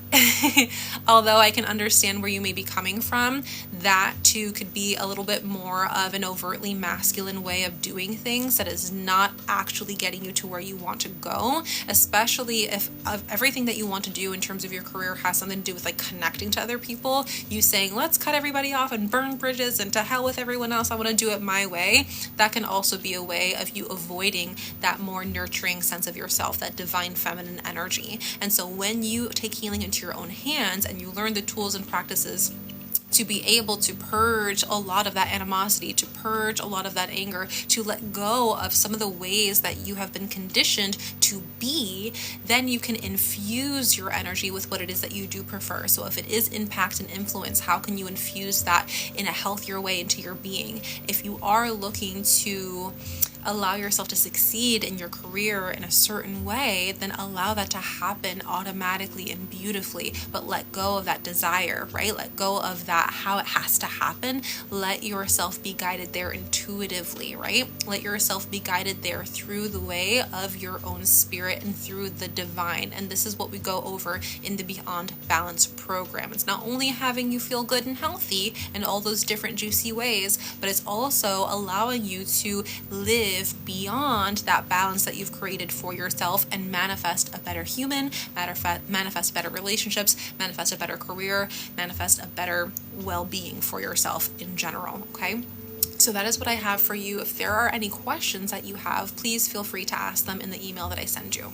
although I can understand where you may be coming from, that too could be a little bit more of an overtly masculine way of doing things that is not actually getting you to where you want to go, especially if everything that you want to do in terms of your career has something to do with like connecting to other people. You saying, let's cut everybody off and burn bridges and to hell with everyone else, I want to do it my way. That can also be a way of you avoiding that more nurturing sense of yourself, that divine feminine energy. And so when you take healing into your own hands and you learn the tools and practices to be able to purge a lot of that animosity, to purge a lot of that anger, to let go of some of the ways that you have been conditioned to be, then you can infuse your energy with what it is that you do prefer. So if it is impact and influence, how can you infuse that in a healthier way into your being? If you are looking to allow yourself to succeed in your career in a certain way, then allow that to happen automatically and beautifully, but let go of that desire, right? Let go of that, how it has to happen. Let yourself be guided there intuitively, right? Let yourself be guided there through the way of your own spirit and through the divine. And this is what we go over in the Beyond Balance program. It's not only having you feel good and healthy in all those different juicy ways, but it's also allowing you to live beyond that balance that you've created for yourself and manifest a better human, manifest better relationships, manifest a better career, manifest a better well-being for yourself in general, okay? So that is what I have for you. If there are any questions that you have, please feel free to ask them in the email that I send you.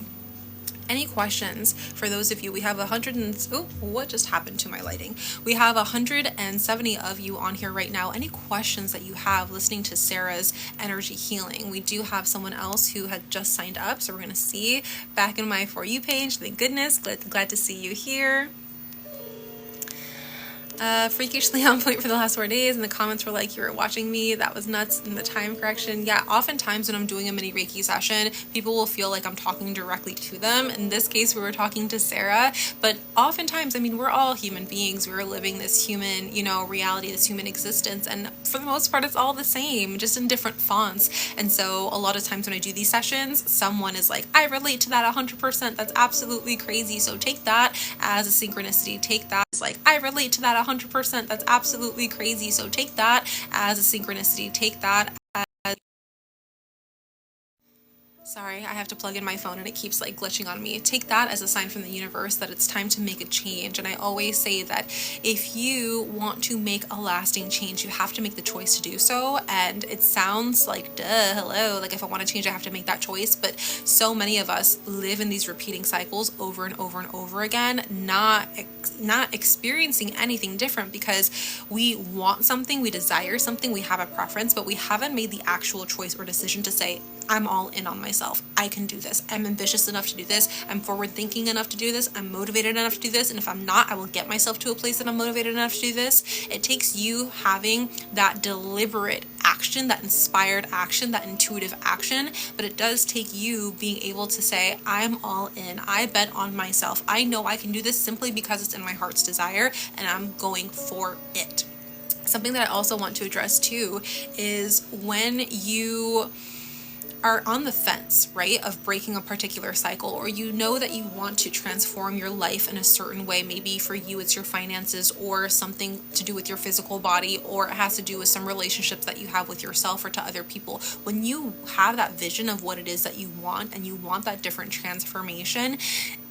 Any questions for those of you? We have what just happened to my lighting? We have 170 of you on here right now. Any questions that you have listening to Sarah's energy healing? We do have someone else who had just signed up, so we're going to see back in my For You page. Thank goodness. Glad to see you here. Freakishly on point for the last 4 days, and the comments were like, you were watching me, that was nuts, and the time correction. Yeah, oftentimes when I'm doing a mini Reiki session, people will feel like I'm talking directly to them. In this case, we were talking to Sarah, but oftentimes, I mean, we're all human beings. We're living this human, reality, this human existence, and for the most part, it's all the same, just in different fonts. And so a lot of times when I do these sessions, someone is like, I relate to that 100%. That's absolutely crazy. So take that as a synchronicity. Take that as like, I relate to that 100%. That's absolutely crazy. So take that as a synchronicity. Take that as... Sorry, I have to plug in my phone and it keeps like glitching on me. Take that as a sign from the universe that it's time to make a change. And I always say that if you want to make a lasting change, you have to make the choice to do so. And it sounds like, hello, like if I want to change, I have to make that choice. But so many of us live in these repeating cycles over and over and over again, not experiencing anything different because we want something, we desire something, we have a preference, but we haven't made the actual choice or decision to say, I'm all in on myself. I can do this. I'm ambitious enough to do this. I'm forward thinking enough to do this. I'm motivated enough to do this. And if I'm not, I will get myself to a place that I'm motivated enough to do this. It takes you having that deliberate action, that inspired action, that intuitive action. But it does take you being able to say, I'm all in. I bet on myself. I know I can do this simply because it's in my heart's desire and I'm going for it. Something that I also want to address too is when you are on the fence, right, of breaking a particular cycle, or you know that you want to transform your life in a certain way. Maybe for you it's your finances or something to do with your physical body, or it has to do with some relationships that you have with yourself or to other people. When you have that vision of what it is that you want and you want that different transformation,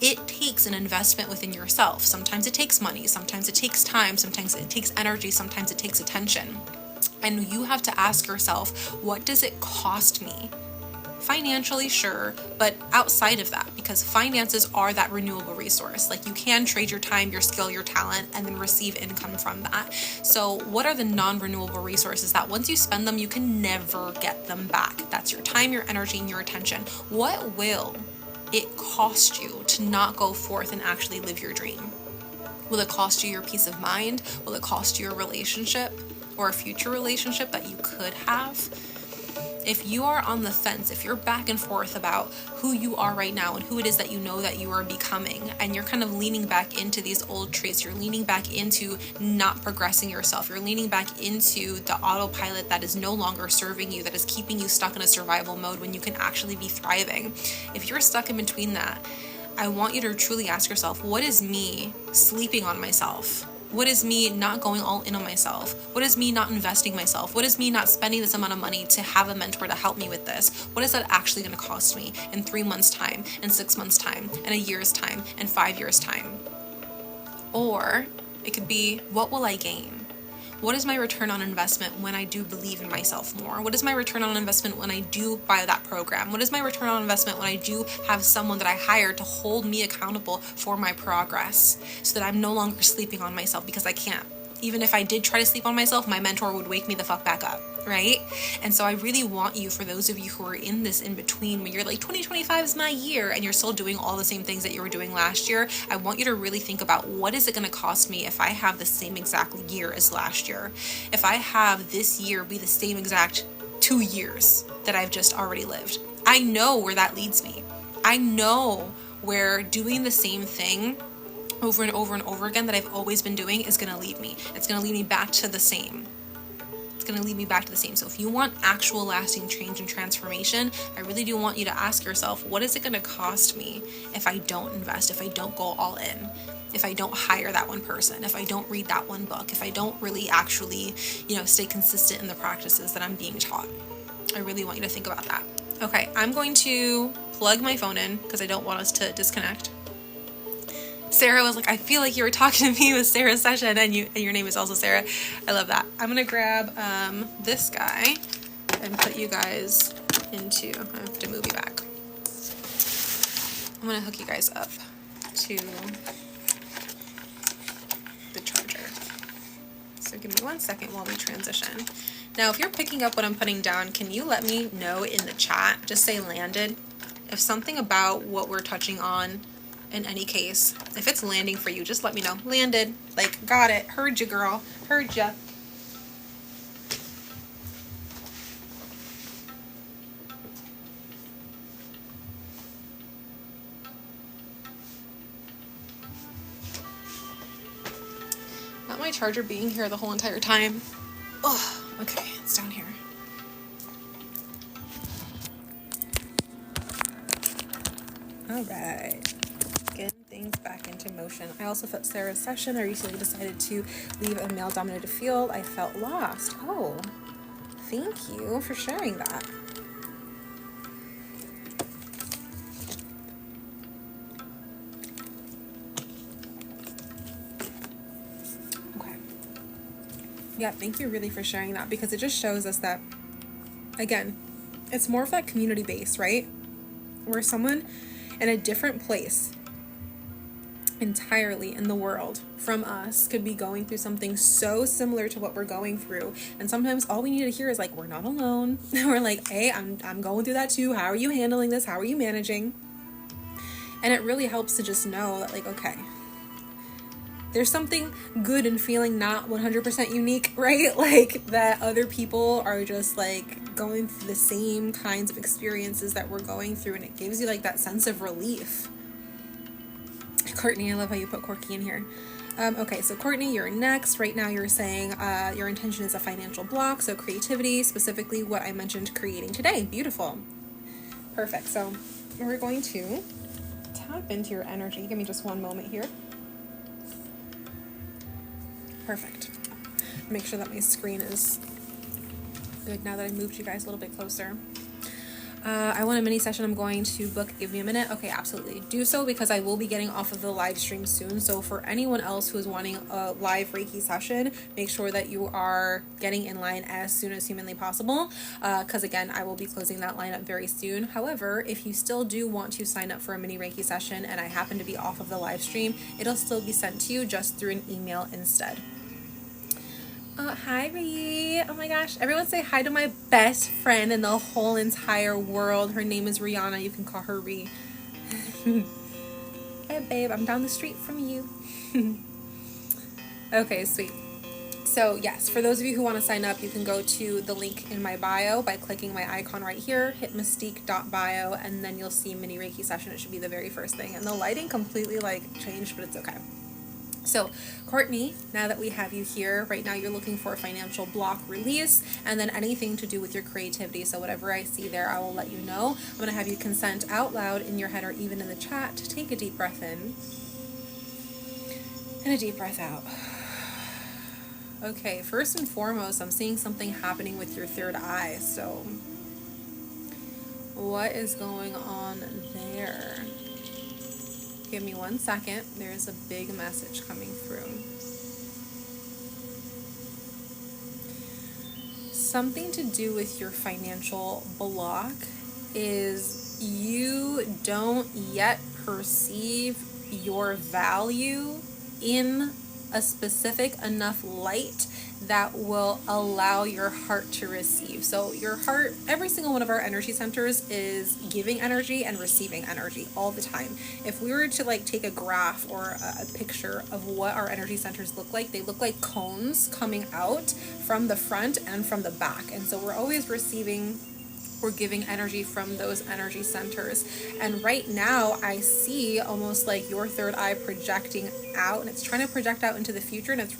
it takes an investment within yourself. Sometimes it takes money, sometimes it takes time, sometimes it takes energy, sometimes it takes attention. And you have to ask yourself, what does it cost me? Financially, sure, but outside of that, because finances are that renewable resource. Like you can trade your time, your skill, your talent, and then receive income from that. So what are the non-renewable resources that once you spend them, you can never get them back? That's your time, your energy, and your attention. What will it cost you to not go forth and actually live your dream? Will it cost you your peace of mind? Will it cost you a relationship or a future relationship that you could have? If you are on the fence, if you're back and forth about who you are right now and who it is that you know that you are becoming, and you're kind of leaning back into these old traits, you're leaning back into not progressing yourself, you're leaning back into the autopilot that is no longer serving you, that is keeping you stuck in a survival mode when you can actually be thriving. If you're stuck in between that, I want you to truly ask yourself, what is me sleeping on myself? What is me not going all in on myself? What is me not investing myself? What is me not spending this amount of money to have a mentor to help me with this? What is that actually going to cost me in 3 months' time, in 6 months' time, in a year's time, in 5 years' time? Or it could be, what will I gain? What is my return on investment when I do believe in myself more? What is my return on investment when I do buy that program? What is my return on investment when I do have someone that I hire to hold me accountable for my progress, so that I'm no longer sleeping on myself? Because I can't. Even if I did try to sleep on myself, my mentor would wake me the fuck back up, right? And so I really want you, for those of you who are in this in between, when you're like 2025 is my year and you're still doing all the same things that you were doing last year, I want you to really think about, what is it going to cost me if I have the same exact year as last year? If I have this year be the same exact 2 years that I've just already lived? I know where that leads me. I know where doing the same thing over and over and over again that I've always been doing is going to lead me. It's going to lead me back to the same. It's going to lead me back to the same. So if you want actual lasting change and transformation, I really do want you to ask yourself, what is it going to cost me if I don't invest, if I don't go all in, if I don't hire that one person, if I don't read that one book, if I don't really actually, stay consistent in the practices that I'm being taught? I really want you to think about that. Okay, I'm going to plug my phone in because I don't want us to disconnect. Sarah was like, I feel like you were talking to me with Sarah's session, and your name is also Sarah. I love that. I'm gonna grab this guy and put you guys into, I have to move you back. I'm gonna hook you guys up to the charger. So give me 1 second while we transition. Now, if you're picking up what I'm putting down, can you let me know in the chat, just say landed, if something about what we're touching on, in any case, if it's landing for you, just let me know. Landed. Like, got it. Heard you, girl. Heard ya. Not my charger being here the whole entire time. Oh, okay. It's down here. All right. Things back into motion. I also felt Sarah's session. I recently decided to leave a male-dominated field. I felt lost. Oh, thank you for sharing that. Okay. Yeah, thank you really for sharing that, because it just shows us that, again, it's more of that community base, right? Where someone in a different place entirely in the world from us could be going through something so similar to what we're going through, and sometimes all we need to hear is like, we're not alone. We're like, hey, I'm going through that too. How are you handling this? How are you managing? And it really helps to just know that, like, okay, there's something good in feeling not 100% unique, right? Like, that other people are just like going through the same kinds of experiences that we're going through, and it gives you like that sense of relief. Courtney, I love how you put Corky in here. Okay, so Courtney, you're next. Right now you're saying your intention is a financial block, so creativity, specifically what I mentioned creating today. Beautiful. Perfect. So we're going to tap into your energy. Give me just one moment here. Perfect. Make sure that my screen is good now that I moved you guys a little bit closer. I want a mini session I'm going to book. Give me a minute. Okay, absolutely. Do so, because I will be getting off of the live stream soon. So for anyone else who is wanting a live Reiki session, make sure that you are getting in line as soon as humanly possible. Because again, I will be closing that line up very soon. However, if you still do want to sign up for a mini Reiki session and I happen to be off of the live stream, it'll still be sent to you just through an email instead. Hi, Ree. Oh my gosh. Everyone say hi to my best friend in the whole entire world. Her name is Rihanna. You can call her Ree. Hey, babe. I'm down the street from you. Okay, sweet. So yes, for those of you who want to sign up, you can go to the link in my bio by clicking my icon right here, hit mystique.bio, and then you'll see mini Reiki session. It should be the very first thing. And the lighting completely changed, but it's okay. So Courtney, now that we have you here, right now you're looking for a financial block release and then anything to do with your creativity. So whatever I see there, I will let you know. I'm going to have you consent out loud in your head or even in the chat to take a deep breath in and a deep breath out. Okay, first and foremost, I'm seeing something happening with your third eye. So what is going on there? Give me 1 second. There's a big message coming through. Something to do with your financial block is you don't yet perceive your value in a specific enough light that will allow your heart to receive. So your heart, every single one of our energy centers is giving energy and receiving energy all the time. If we were to take a graph or a picture of what our energy centers look like, they look like cones coming out from the front and from the back. And so we're always receiving or giving energy from those energy centers. And right now I see almost like your third eye projecting out, and it's trying to project out into the future, and it's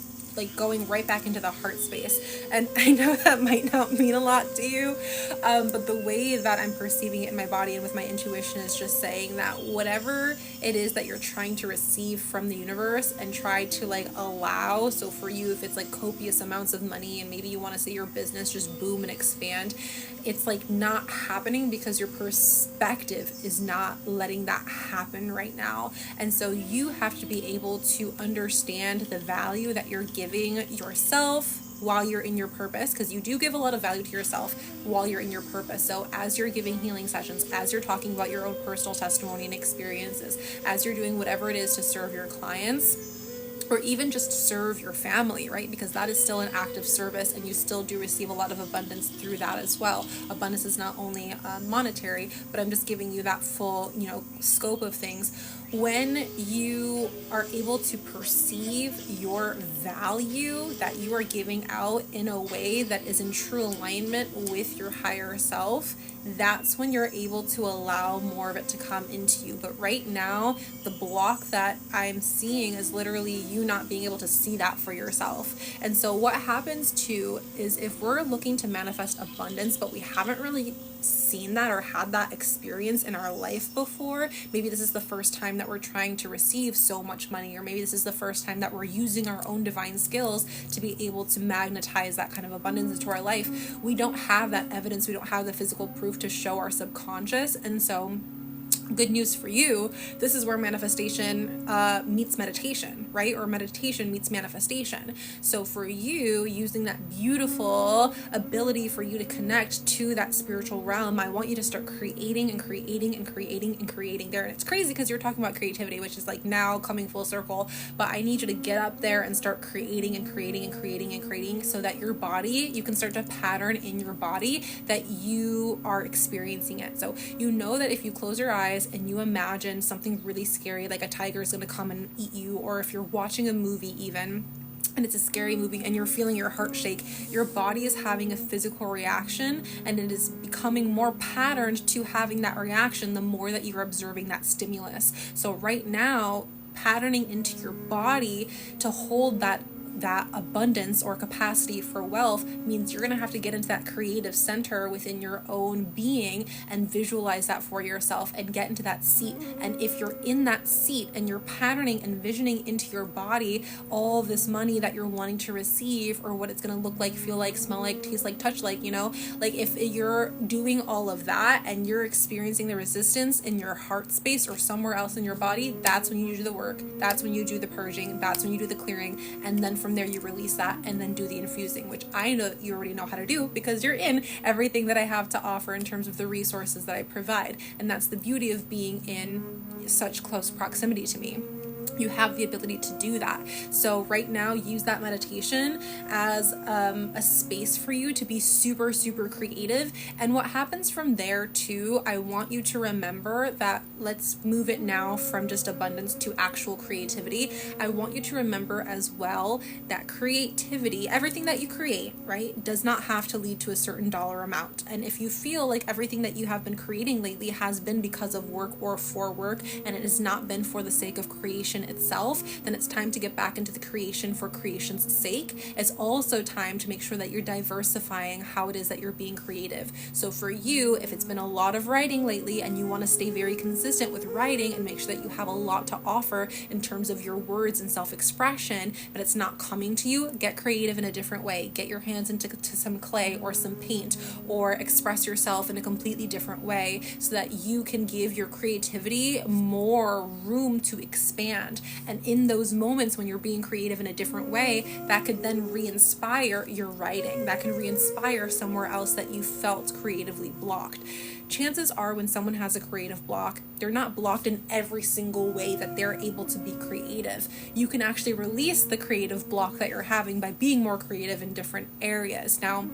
going right back into the heart space. And I know that might not mean a lot to you, but the way that I'm perceiving it in my body and with my intuition is just saying that whatever it is that you're trying to receive from the universe and try to allow, so for you, if it's copious amounts of money and maybe you want to see your business just boom and expand, it's not happening because your perspective is not letting that happen right now. And so you have to be able to understand the value that you're giving yourself while you're in your purpose, because you do give a lot of value to yourself while you're in your purpose. So as you're giving healing sessions, as you're talking about your own personal testimony and experiences, as you're doing whatever it is to serve your clients, or even just serve your family, right? Because that is still an act of service, and you still do receive a lot of abundance through that as well. Abundance is not only monetary, but I'm just giving you that full, scope of things. When you are able to perceive your value that you are giving out in a way that is in true alignment with your higher self, that's when you're able to allow more of it to come into you. But right now, the block that I'm seeing is literally you not being able to see that for yourself. And so what happens too is if we're looking to manifest abundance, but we haven't really seen that or had that experience in our life before, maybe this is the first time that we're trying to receive so much money, or maybe this is the first time that we're using our own divine skills to be able to magnetize that kind of abundance into our life. We don't have that evidence, we don't have the physical proof to show our subconscious. And so good news for you, this is where manifestation meets meditation, right? Or meditation meets manifestation. So for you, using that beautiful ability for you to connect to that spiritual realm, I want you to start creating and creating and creating and creating there. And it's crazy because you're talking about creativity, which is now coming full circle, but I need you to get up there and start creating and creating and creating and creating so that your body, you can start to pattern in your body that you are experiencing it. So you know that if you close your eyes and you imagine something really scary, like a tiger is going to come and eat you, or if you're watching a movie even, and it's a scary movie and you're feeling your heart shake, your body is having a physical reaction, and it is becoming more patterned to having that reaction the more that you're observing that stimulus. So right now, patterning into your body to hold that abundance or capacity for wealth means you're going to have to get into that creative center within your own being and visualize that for yourself and get into that seat. And if you're in that seat and you're patterning and visioning into your body all this money that you're wanting to receive, or what it's going to look like, feel like, smell like, taste like, touch like, if you're doing all of that and you're experiencing the resistance in your heart space or somewhere else in your body, that's when you do the work. That's when you do the purging. That's when you do the clearing. And then from there you release that and then do the infusing, which I know that you already know how to do because you're in everything that I have to offer in terms of the resources that I provide. And that's the beauty of being in such close proximity to me. you have the ability to do that. So right now, use that meditation as a space for you to be super, super creative. And what happens from there too, I want you to remember that, let's move it now from just abundance to actual creativity. I want you to remember as well that creativity, everything that you create, right, does not have to lead to a certain dollar amount. And if you feel like everything that you have been creating lately has been because of work or for work, and it has not been for the sake of creation itself, then it's time to get back into the creation for creation's sake. It's also time to make sure that you're diversifying how it is that you're being creative. So for you, if it's been a lot of writing lately and you want to stay very consistent with writing and make sure that you have a lot to offer in terms of your words and self-expression, but it's not coming to you, get creative in a different way. Get your hands into some clay or some paint, or express yourself in a completely different way so that you can give your creativity more room to expand. And in those moments when you're being creative in a different way, that could then re-inspire your writing. That can re-inspire somewhere else that you felt creatively blocked. Chances are when someone has a creative block, they're not blocked in every single way that they're able to be creative. You can actually release the creative block that you're having by being more creative in different areas. Now,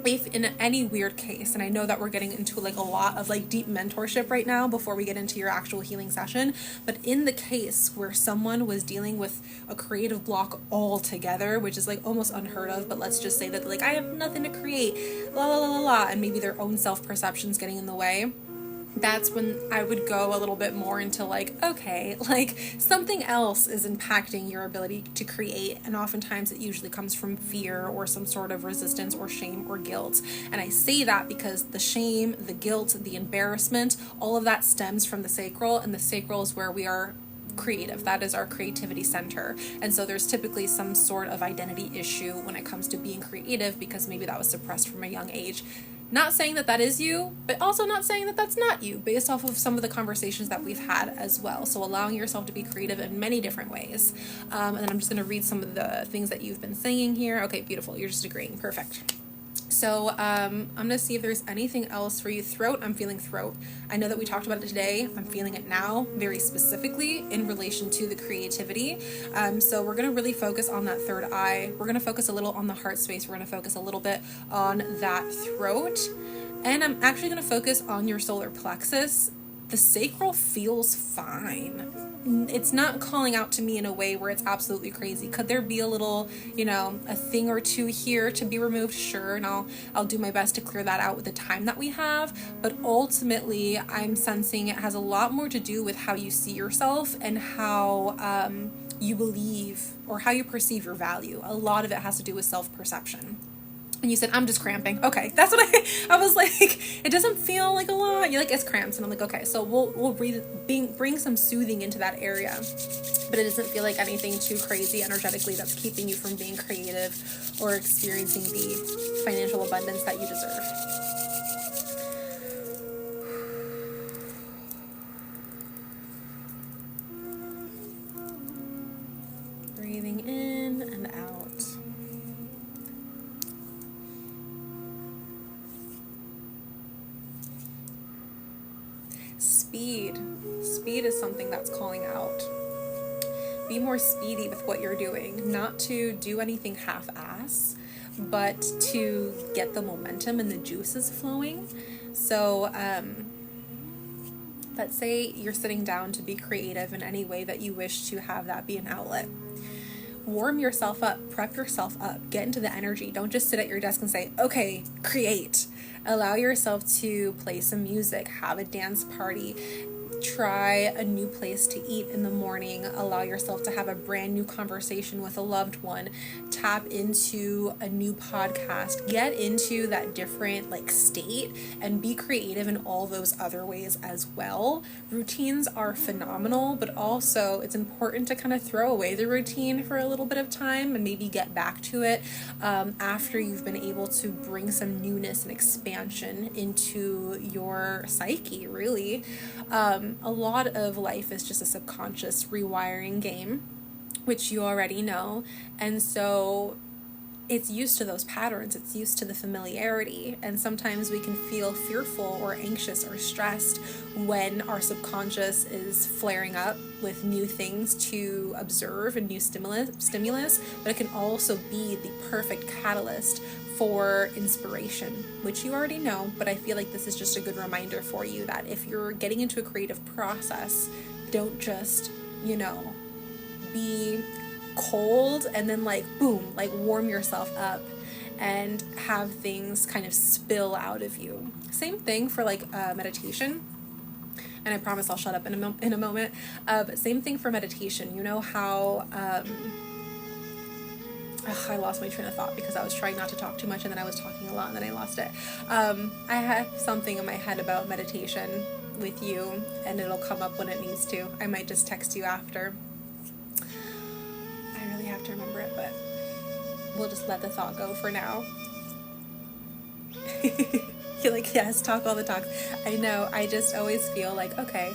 if in any weird case, and I know that we're getting into like a lot of like deep mentorship right now before we get into your actual healing session, but in the case where someone was dealing with a creative block altogether, which is like almost unheard of, but let's just say that like, I have nothing to create, la la la la la, and maybe their own self-perception's getting in the way, that's when I would go a little bit more into like, okay, like something else is impacting your ability to create. And oftentimes it usually comes from fear or some sort of resistance or shame or guilt. And I say that because the shame, the guilt, the embarrassment, all of that stems from the sacral, and the sacral is where we are creative. That is our creativity center. And so there's typically some sort of identity issue when it comes to being creative, because maybe that was suppressed from a young age. Not saying that that is you, but also not saying that that's not you, based off of some of the conversations that we've had as well. So allowing yourself to be creative in many different ways. And then I'm just going to read some of the things that you've been saying here. Okay, beautiful. You're just agreeing. Perfect. So I'm going to see if there's anything else for you. Throat, I'm feeling throat. I know that we talked about it today. I'm feeling it now very specifically in relation to the creativity. So we're going to really focus on that third eye. We're going to focus a little on the heart space. We're going to focus a little bit on that throat. And I'm actually going to focus on your solar plexus. The sacral feels fine. It's not calling out to me in a way where it's absolutely crazy. Could there be a little, a thing or two here to be removed? Sure, and I'll do my best to clear that out with the time that we have. But ultimately, I'm sensing it has a lot more to do with how you see yourself and how you believe or how you perceive your value. A lot of it has to do with self-perception. And you said, I'm just cramping. Okay, that's what I was like, it doesn't feel like a lot. You're like, it's cramps. And I'm like, okay, so we'll bring some soothing into that area. But it doesn't feel like anything too crazy energetically that's keeping you from being creative or experiencing the financial abundance that you deserve. Breathing in and out. Speed is something that's calling out. Be more speedy with what you're doing, not to do anything half-ass, but to get the momentum and the juices flowing. So let's say you're sitting down to be creative in any way that you wish to have that be an outlet. Warm yourself up, prep yourself up, get into the energy. Don't just sit at your desk and say, okay, create. Allow yourself to play some music, have a dance party, try a new place to eat in the morning, allow yourself to have a brand new conversation with a loved one, tap into a new podcast, get into that different state and be creative in all those other ways as well. Routines are phenomenal, but also it's important to kind of throw away the routine for a little bit of time and maybe get back to it after you've been able to bring some newness and expansion into your psyche, really. A lot of life is just a subconscious rewiring game, which you already know. And so it's used to those patterns, it's used to the familiarity, and sometimes we can feel fearful or anxious or stressed when our subconscious is flaring up with new things to observe and new stimulus, but it can also be the perfect catalyst for inspiration, which you already know, but I feel like this is just a good reminder for you that if you're getting into a creative process, don't just, be cold and then like boom, like warm yourself up and have things kind of spill out of you. Same thing for like meditation, and I promise I'll shut up in a moment. But same thing for meditation. You know how I lost my train of thought because I was trying not to talk too much and then I was talking a lot and then I lost it. I had something in my head about meditation with you, and it'll come up when it needs to. I might just text you after. I really have to remember it, but we'll just let the thought go for now. You're like, yes, talk all the talk. I know, I just always feel like, okay,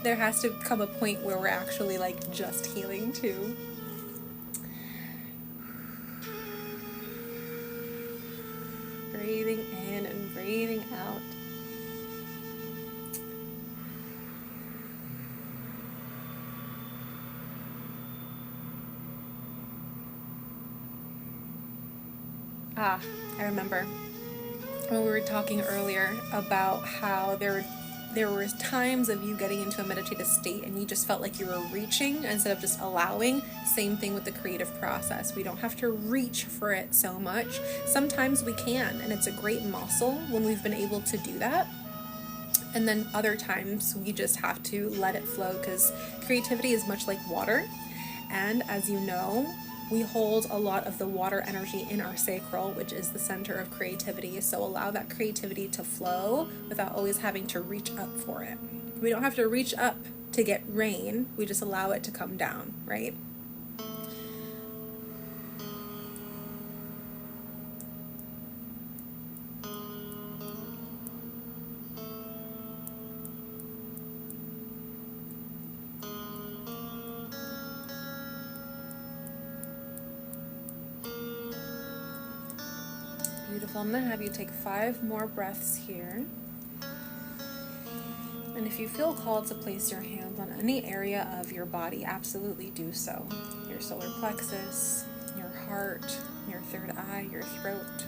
there has to come a point where we're actually like just healing too. Breathing in and breathing out. I remember when we were talking earlier about how there were times of you getting into a meditative state and you just felt like you were reaching instead of just allowing. Same thing with the creative process. We don't have to reach for it so much. Sometimes we can, and it's a great muscle when we've been able to do that. And then other times we just have to let it flow, because creativity is much like water. And as you know, we hold a lot of the water energy in our sacral, which is the center of creativity. So allow that creativity to flow without always having to reach up for it. We don't have to reach up to get rain. We just allow it to come down, right? Beautiful. I'm going to have you take 5 more breaths here. And if you feel called to place your hands on any area of your body, absolutely do so. Your solar plexus, your heart, your third eye, your throat.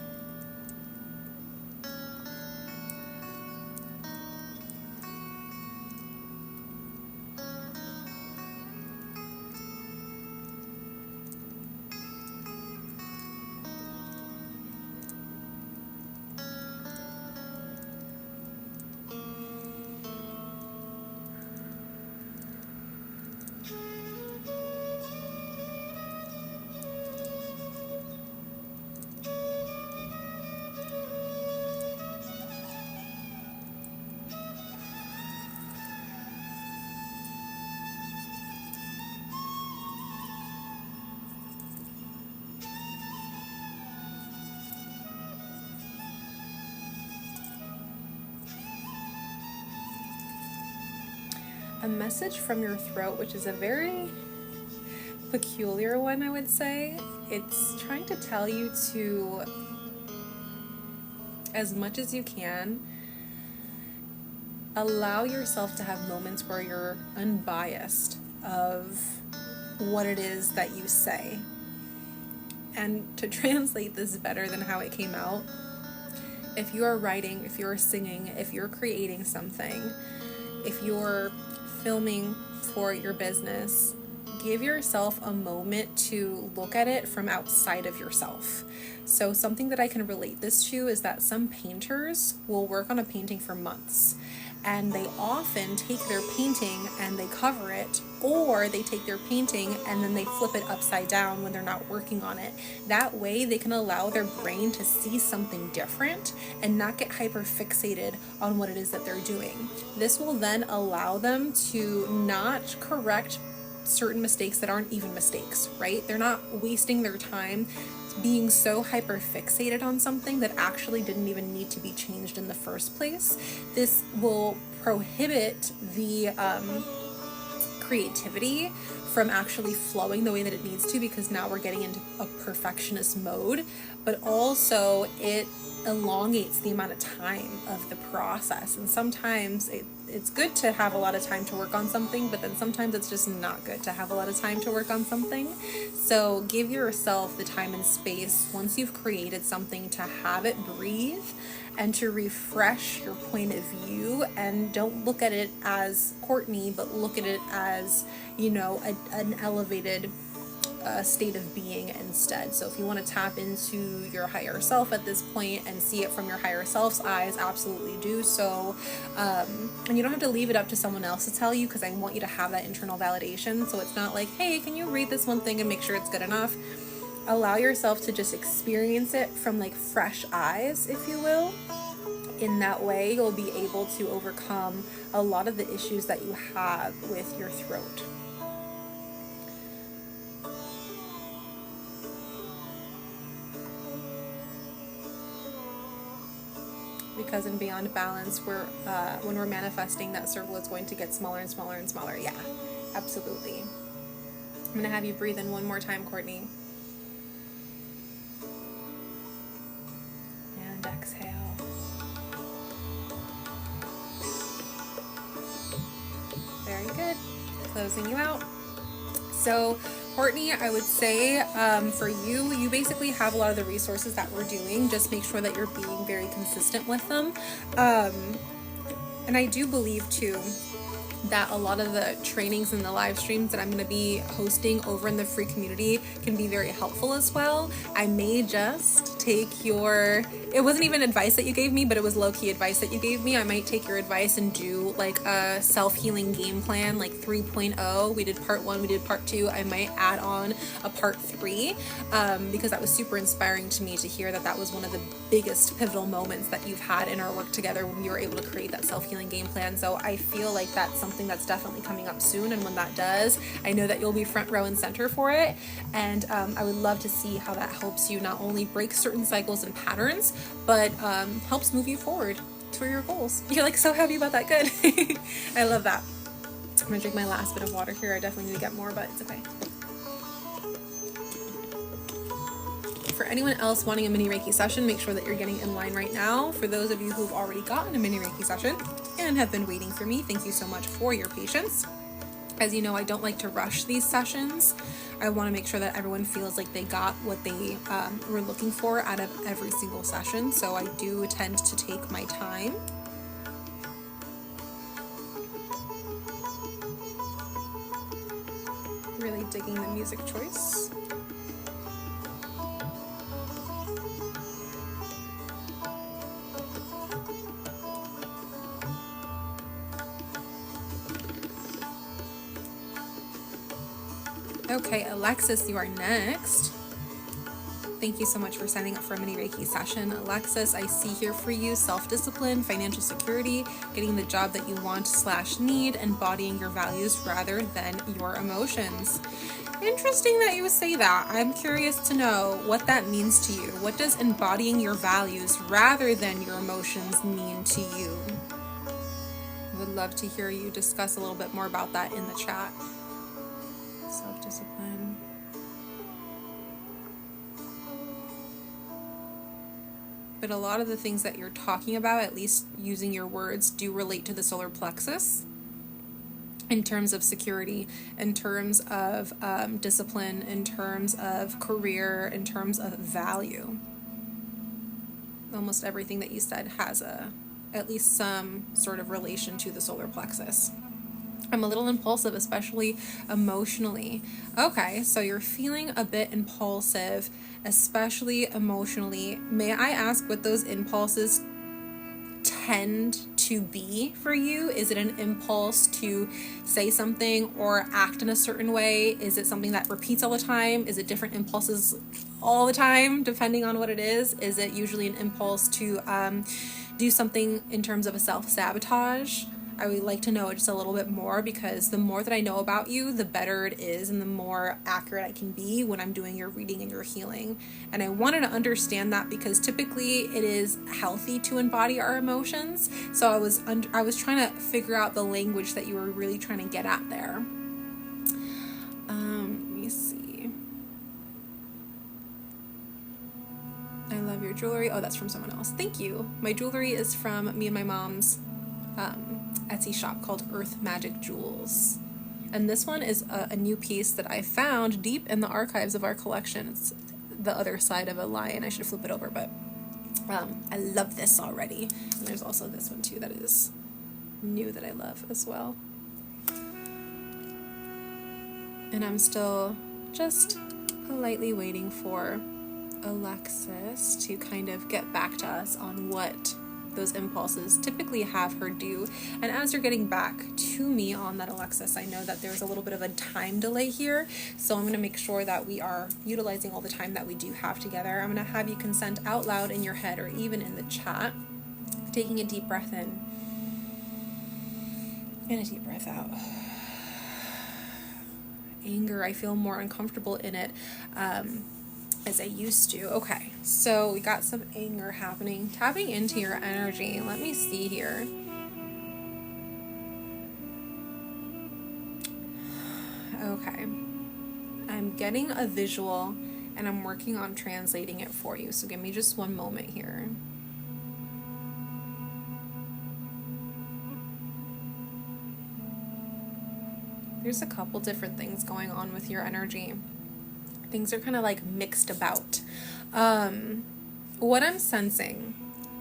A message from your throat, which is a very peculiar one, I would say. It's trying to tell you to, as much as you can, allow yourself to have moments where you're unbiased of what it is that you say. And to translate this better than how it came out, if you are writing, if you're singing, if you're creating something, if you're filming for your business, give yourself a moment to look at it from outside of yourself. So something that I can relate this to is that some painters will work on a painting for months, and they often take their painting and they cover it, or they take their painting and then they flip it upside down when they're not working on it. That way they can allow their brain to see something different and not get hyper fixated on what it is that they're doing. This will then allow them to not correct certain mistakes that aren't even mistakes, right? They're not wasting their time being so hyper fixated on something that actually didn't even need to be changed in the first place. This will prohibit the creativity from actually flowing the way that it needs to, because now we're getting into a perfectionist mode, but also it elongates the amount of time of the process. And sometimes it's good to have a lot of time to work on something, but then sometimes it's just not good to have a lot of time to work on something. So give yourself the time and space once you've created something to have it breathe and to refresh your point of view. And don't look at it as Courtney, but look at it as, you know, an elevated state of being instead. So if you want to tap into your higher self at this point and see it from your higher self's eyes, absolutely do so. And you don't have to leave it up to someone else to tell you, because I want you to have that internal validation. So it's not like, hey, can you read this one thing and make sure it's good enough? Allow yourself to just experience it from like fresh eyes, if you will. In that way, you'll be able to overcome a lot of the issues that you have with your throat. Because in Beyond Balance, when we're manifesting, that circle is going to get smaller and smaller and smaller. Yeah, absolutely. I'm going to have you breathe in one more time, Courtney. And exhale. Very good. Closing you out. So, Courtney, I would say for you basically have a lot of the resources that we're doing. Just make sure that you're being very consistent with them. And I do believe too that a lot of the trainings and the live streams that I'm going to be hosting over in the free community can be very helpful as well. I may just take it wasn't even advice that you gave me, but it was low-key advice that you gave me. I might take your advice and do like a self-healing game plan, like 3.0. We did part 1, we did part 2. I might add on a part 3 because that was super inspiring to me to hear that was one of the biggest pivotal moments that you've had in our work together, when you were able to create that self-healing game plan. So I feel like that's something that's definitely coming up soon, and when that does, I know that you'll be front row and center for it. And I would love to see how that helps you not only break certain cycles and patterns, but helps move you forward to your goals. You're like so happy about that. Good. I love that. I'm gonna drink my last bit of water here. I definitely need to get more, but it's okay. For anyone else wanting a mini Reiki session, make sure that you're getting in line right now. For those of you who've already gotten a mini Reiki session and have been waiting for me, thank you so much for your patience. As you know, I don't like to rush these sessions. I want to make sure that everyone feels like they got what they were looking for out of every single session. So I do tend to take my time. Really digging the music choice. Okay, Alexis, you are next. Thank you so much for signing up for a mini Reiki session. Alexis, I see here for you self-discipline, financial security, getting the job that you want/need, embodying your values rather than your emotions. Interesting that you would say that. I'm curious to know what that means to you. What does embodying your values rather than your emotions mean to you? Would love to hear you discuss a little bit more about that in the chat. Self-discipline. But a lot of the things that you're talking about, at least using your words, do relate to the solar plexus in terms of security, in terms of discipline, in terms of career, in terms of value. Almost everything that you said has at least some sort of relation to the solar plexus. I'm a little impulsive, especially emotionally. Okay, so you're feeling a bit impulsive, especially emotionally. May I ask what those impulses tend to be for you? Is it an impulse to say something or act in a certain way? Is it something that repeats all the time? Is it different impulses all the time, depending on what it is? Is it usually an impulse to do something in terms of a self-sabotage? I would like to know just a little bit more, because the more that I know about you, the better it is and the more accurate I can be when I'm doing your reading and your healing. And I wanted to understand that because typically it is healthy to embody our emotions. So I was trying to figure out the language that you were really trying to get at there. jewelry? Oh, that's from someone else. Thank you. My jewelry is from me and my mom's Etsy shop called Earth Magic Jewels. And this one is a new piece that I found deep in the archives of our collection. It's the other side of a lion. I should flip it over, but I love this already. And there's also this one too that is new that I love as well. And I'm still just politely waiting for Alexis to kind of get back to us on what those impulses typically have her do. And as you're getting back to me on that, Alexis, I know that there's a little bit of a time delay here, so I'm going to make sure that we are utilizing all the time that we do have together. I'm going to have you consent out loud in your head or even in the chat, taking a deep breath in and a deep breath out. Anger, I feel more uncomfortable in it as I used to. Okay, so we got some anger happening. Tapping into your energy. Let me see here. Okay. I'm getting a visual and I'm working on translating it for you. So give me just one moment here. There's a couple different things going on with your energy. Things are kind of like mixed about. What I'm sensing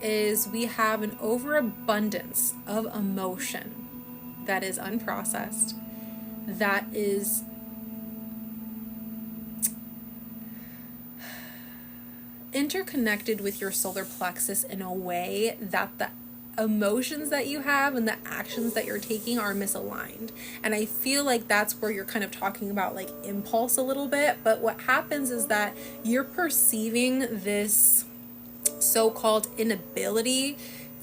is we have an overabundance of emotion that is unprocessed, that is interconnected with your solar plexus in a way that the emotions that you have and the actions that you're taking are misaligned. And I feel like that's where you're kind of talking about like impulse a little bit. But what happens is that you're perceiving this so-called inability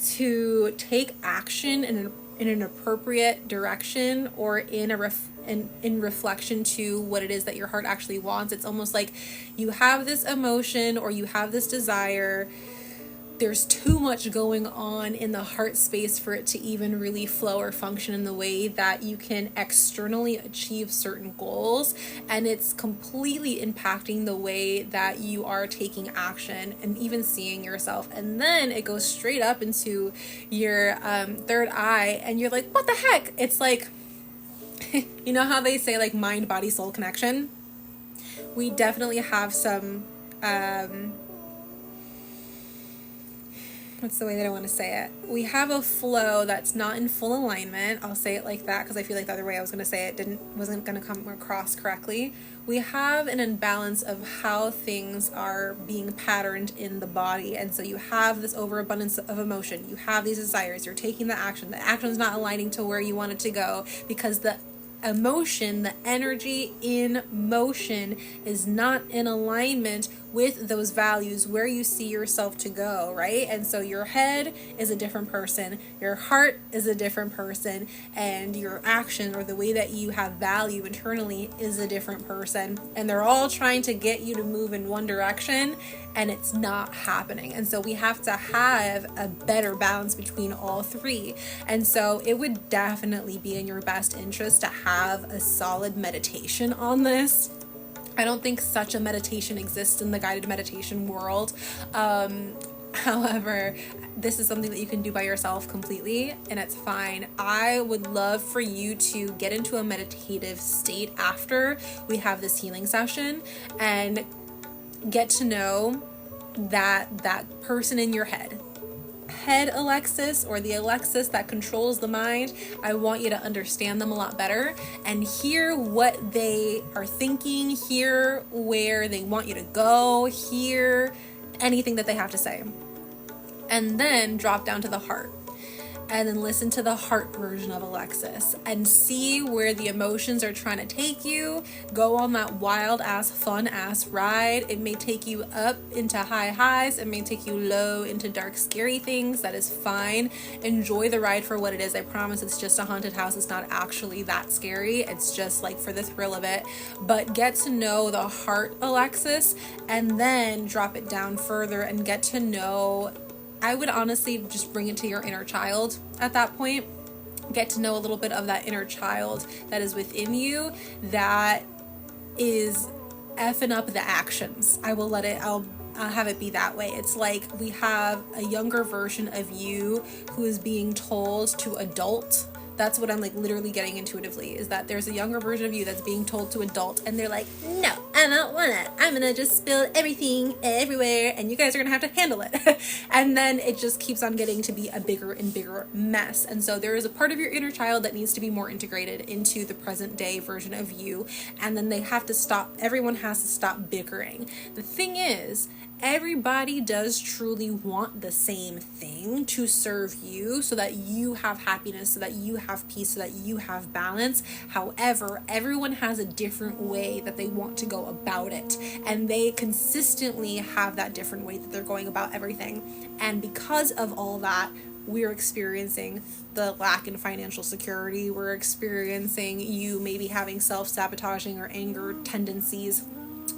to take action in an appropriate direction or in reflection to what it is that your heart actually wants. It's almost like you have this emotion or you have this desire. There's too much going on in the heart space for it to even really flow or function in the way that you can externally achieve certain goals. And it's completely impacting the way that you are taking action and even seeing yourself. And then it goes straight up into your third eye and you're like, what the heck? It's like, you know how they say like mind, body, soul connection? We definitely have some, what's the way that I want to say it? We have a flow that's not in full alignment. I'll say it like that because I feel like the other way I was going to say it wasn't going to come across correctly. We have an imbalance of how things are being patterned in the body. And so you have this overabundance of emotion. You have these desires. You're taking the action. The action's not aligning to where you want it to go because the emotion, the energy in motion is not in alignment with those values where you see yourself to go, right? And so your head is a different person, your heart is a different person, and your action or the way that you have value internally is a different person. And they're all trying to get you to move in one direction and it's not happening. And so we have to have a better balance between all three. And so it would definitely be in your best interest to have a solid meditation on this. I don't think such a meditation exists in the guided meditation world. However, this is something that you can do by yourself completely, and it's fine. I would love for you to get into a meditative state after we have this healing session and get to know that person in your head Alexis, or the Alexis that controls the mind. I want you to understand them a lot better and hear what they are thinking, hear where they want you to go, hear anything that they have to say. And then drop down to the heart. And then listen to the heart version of Alexis and see where the emotions are trying to take you. Go on that wild ass, fun ass ride. It may take you up into high highs. It may take you low into dark, scary things. That is fine. Enjoy the ride for what it is. I promise it's just a haunted house. It's not actually that scary. It's just like for the thrill of it. But get to know the heart Alexis and then drop it down further and get to know, I would honestly just bring it to your inner child at that point. Get to know a little bit of that inner child that is within you that is effing up the actions. I'll have it be that way. It's like we have a younger version of you who is being told to adult. That's what I'm like literally getting intuitively, is that there's a younger version of you that's being told to adult, and they're like, no, I don't want it. I'm gonna just spill everything everywhere, and you guys are gonna have to handle it. And then it just keeps on getting to be a bigger and bigger mess. And so there is a part of your inner child that needs to be more integrated into the present day version of you. And then they have to stop, everyone has to stop bickering. The thing is, everybody does truly want the same thing to serve you, so that you have happiness, so that you have peace, so that you have balance. However, everyone has a different way that they want to go about it, and they consistently have that different way that they're going about everything. And because of all that, we're experiencing the lack in financial security. We're experiencing you maybe having self-sabotaging or anger tendencies,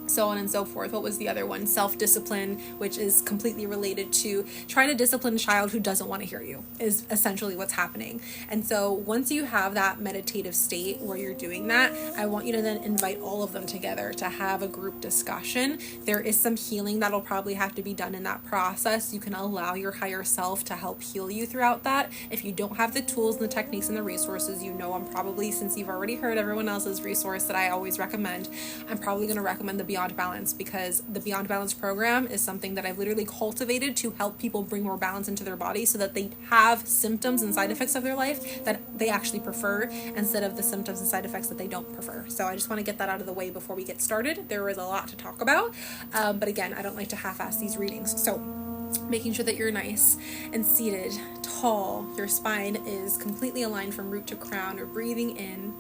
so on and so forth. What was the other one? Self-discipline, which is completely related to trying to discipline a child who doesn't want to hear you, is essentially what's happening. And so once you have that meditative state where you're doing that, I want you to then invite all of them together to have a group discussion. There is some healing that'll probably have to be done in that process. You can allow your higher self to help heal you throughout that. If you don't have the tools and the techniques and the resources, you know, I'm probably, since you've already heard everyone else's resource that I always recommend, I'm probably going to recommend the Beyond Balance, because the Beyond Balance program is something that I've literally cultivated to help people bring more balance into their body, so that they have symptoms and side effects of their life that they actually prefer, instead of the symptoms and side effects that they don't prefer. So I just want to get that out of the way before we get started. There is a lot to talk about, but again, I don't like to half-ass these readings. So making sure that you're nice and seated, tall, your spine is completely aligned from root to crown. We're breathing in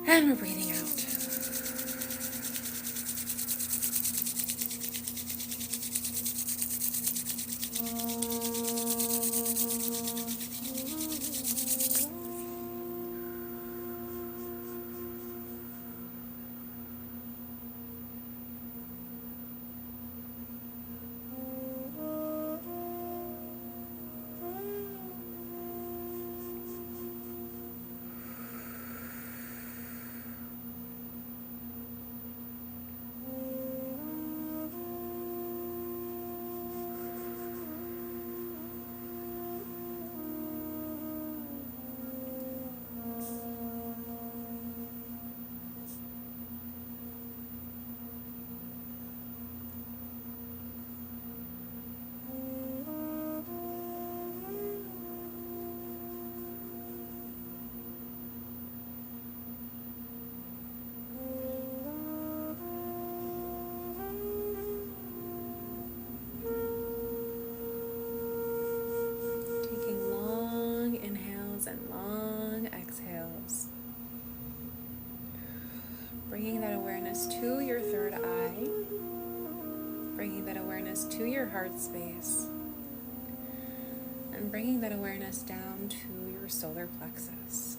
and we're breathing out. And long exhales. Bringing that awareness to your third eye, bringing that awareness to your heart space, and bringing that awareness down to your solar plexus.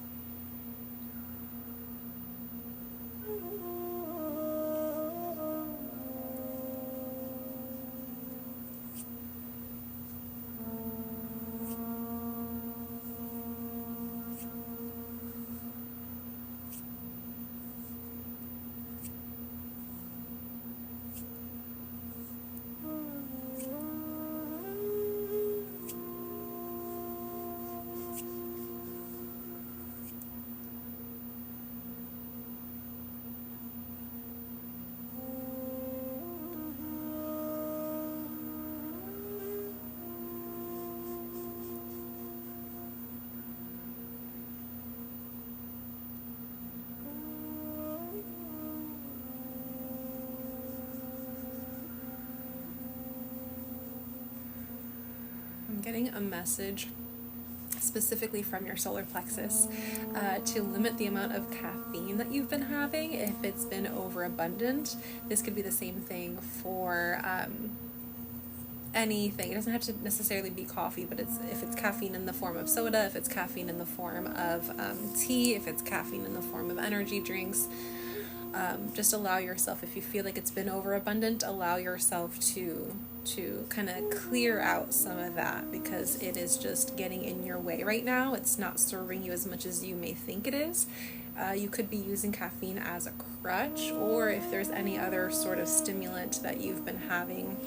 I'm getting a message specifically from your solar plexus to limit the amount of caffeine that you've been having if it's been overabundant. This could be the same thing for anything. It doesn't have to necessarily be coffee, but if it's caffeine in the form of soda, if it's caffeine in the form of tea, if it's caffeine in the form of energy drinks, just allow yourself, if you feel like it's been overabundant, allow yourself to kind of clear out some of that, because it is just getting in your way right now. It's not serving you as much as you may think it is. You could be using caffeine as a crutch, or if there's any other sort of stimulant that you've been having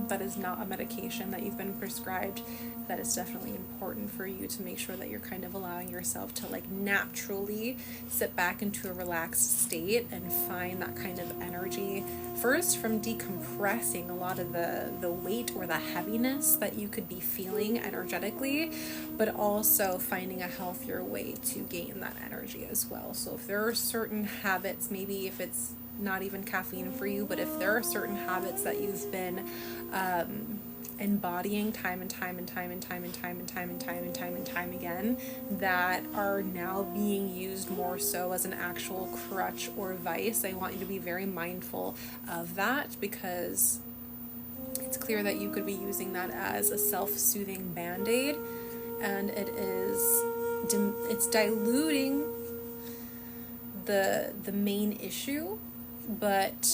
that is not a medication that you've been prescribed, that is definitely important for you to make sure that you're kind of allowing yourself to like naturally sit back into a relaxed state and find that kind of energy. First, from decompressing a lot of the weight or the heaviness that you could be feeling energetically, but also finding a healthier way to gain that energy as well. So if there are certain habits, maybe if it's not even caffeine for you, but if there are certain habits that you've been embodying time and time and time and time and time and time and time and time and time again, that are now being used more so as an actual crutch or vice, I want you to be very mindful of that, because it's clear that you could be using that as a self-soothing band-aid, and it's diluting the main issue, but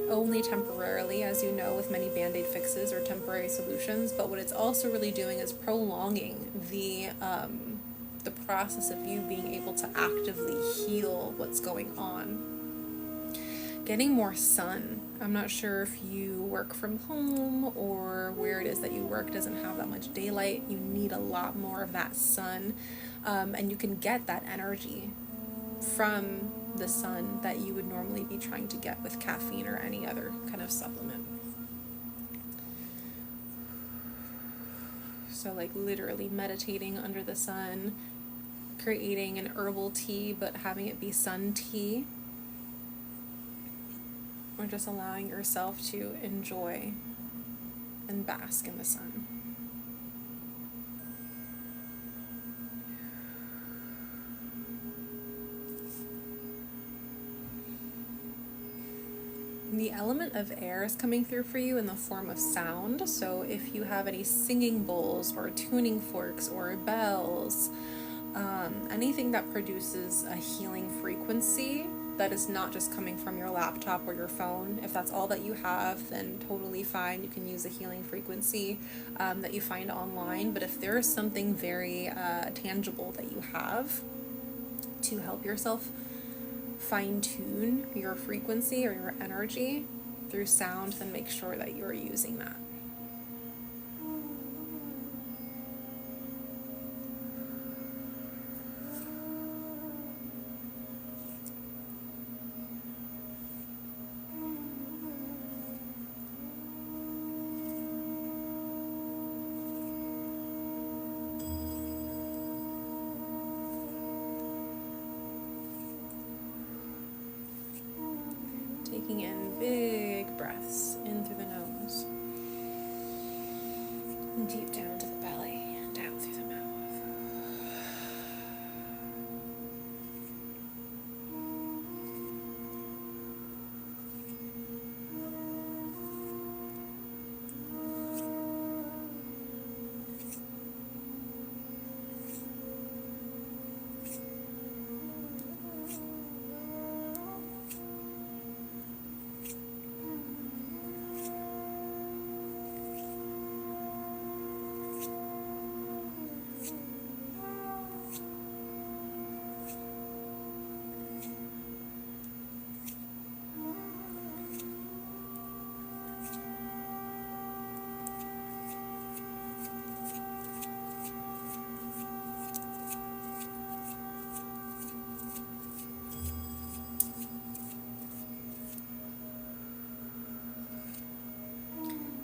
only temporarily, as you know, with many band-aid fixes or temporary solutions. But what it's also really doing is prolonging the process of you being able to actively heal what's going on. Getting more sun. I'm not sure if you work from home or where it is that you work doesn't have that much daylight. You need a lot more of that sun, and you can get that energy from the sun that you would normally be trying to get with caffeine or any other kind of supplement. So like literally meditating under the sun, creating an herbal tea but having it be sun tea, or just allowing yourself to enjoy and bask in the sun. The element of air is coming through for you in the form of sound. So if you have any singing bowls or tuning forks or bells, anything that produces a healing frequency that is not just coming from your laptop or your phone. If that's all that you have, then totally fine. You can use a healing frequency that you find online. But if there is something very tangible that you have to help yourself fine-tune your frequency or your energy through sound, then make sure that you're using that. Taking in big breaths in through the nose, and deep down to the belly, and down through the mouth.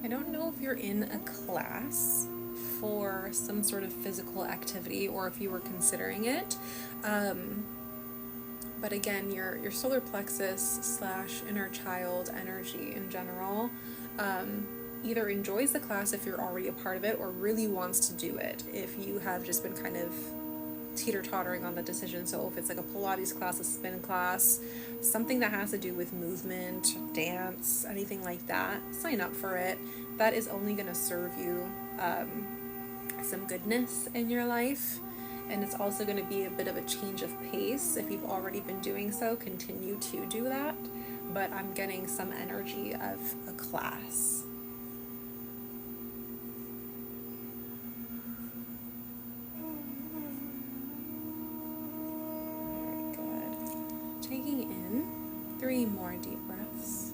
I don't know if you're in a class for some sort of physical activity or if you were considering it, but again, your solar plexus / inner child energy in general either enjoys the class if you're already a part of it, or really wants to do it if you have just been kind of teeter-tottering on the decision. So if it's like a Pilates class, a spin class, something that has to do with movement, dance, anything like that, sign up for it. That is only going to serve you some goodness in your life, and it's also going to be a bit of a change of pace. If you've already been doing so, continue to do that, but I'm getting some energy of a class. Taking in 3 more deep breaths.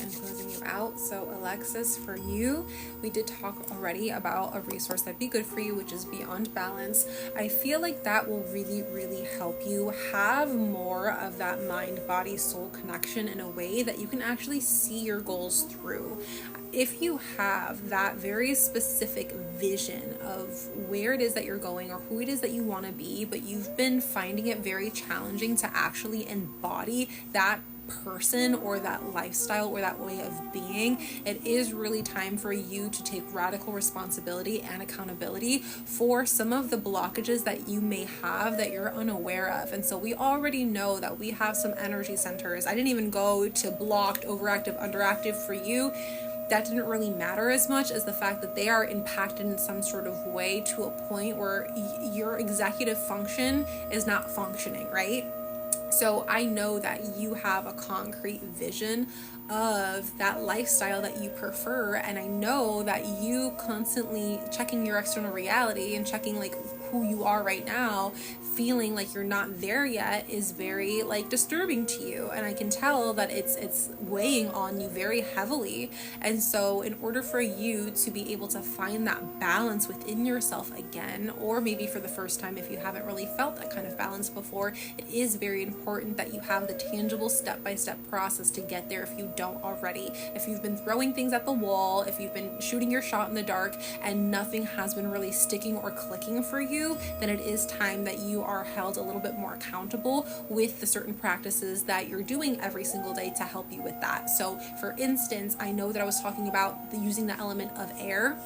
and closing you out. So Alexis, for you, we did talk already about a resource that'd be good for you, which is Beyond Balance. I feel like that will really, really help you have more of that mind, body, soul connection in a way that you can actually see your goals through. If you have that very specific vision of where it is that you're going or who it is that you want to be, but you've been finding it very challenging to actually embody that person or that lifestyle or that way of being, it is really time for you to take radical responsibility and accountability for some of the blockages that you may have that you're unaware of. And so we already know that we have some energy centers. I didn't even go to blocked, overactive, underactive for you. That didn't really matter as much as the fact that they are impacted in some sort of way to a point where your executive function is not functioning, right? So I know that you have a concrete vision of that lifestyle that you prefer, and I know that you constantly checking your external reality and checking like who you are right now, feeling like you're not there yet is very like disturbing to you, and I can tell that it's weighing on you very heavily. And so in order for you to be able to find that balance within yourself again, or maybe for the first time if you haven't really felt that kind of balance before, it is very important that you have the tangible step-by-step process to get there if you don't already. If you've been throwing things at the wall, if you've been shooting your shot in the dark and nothing has been really sticking or clicking for you, then it is time that you are held a little bit more accountable with the certain practices that you're doing every single day to help you with that. So for instance, I know that I was talking about using the element of air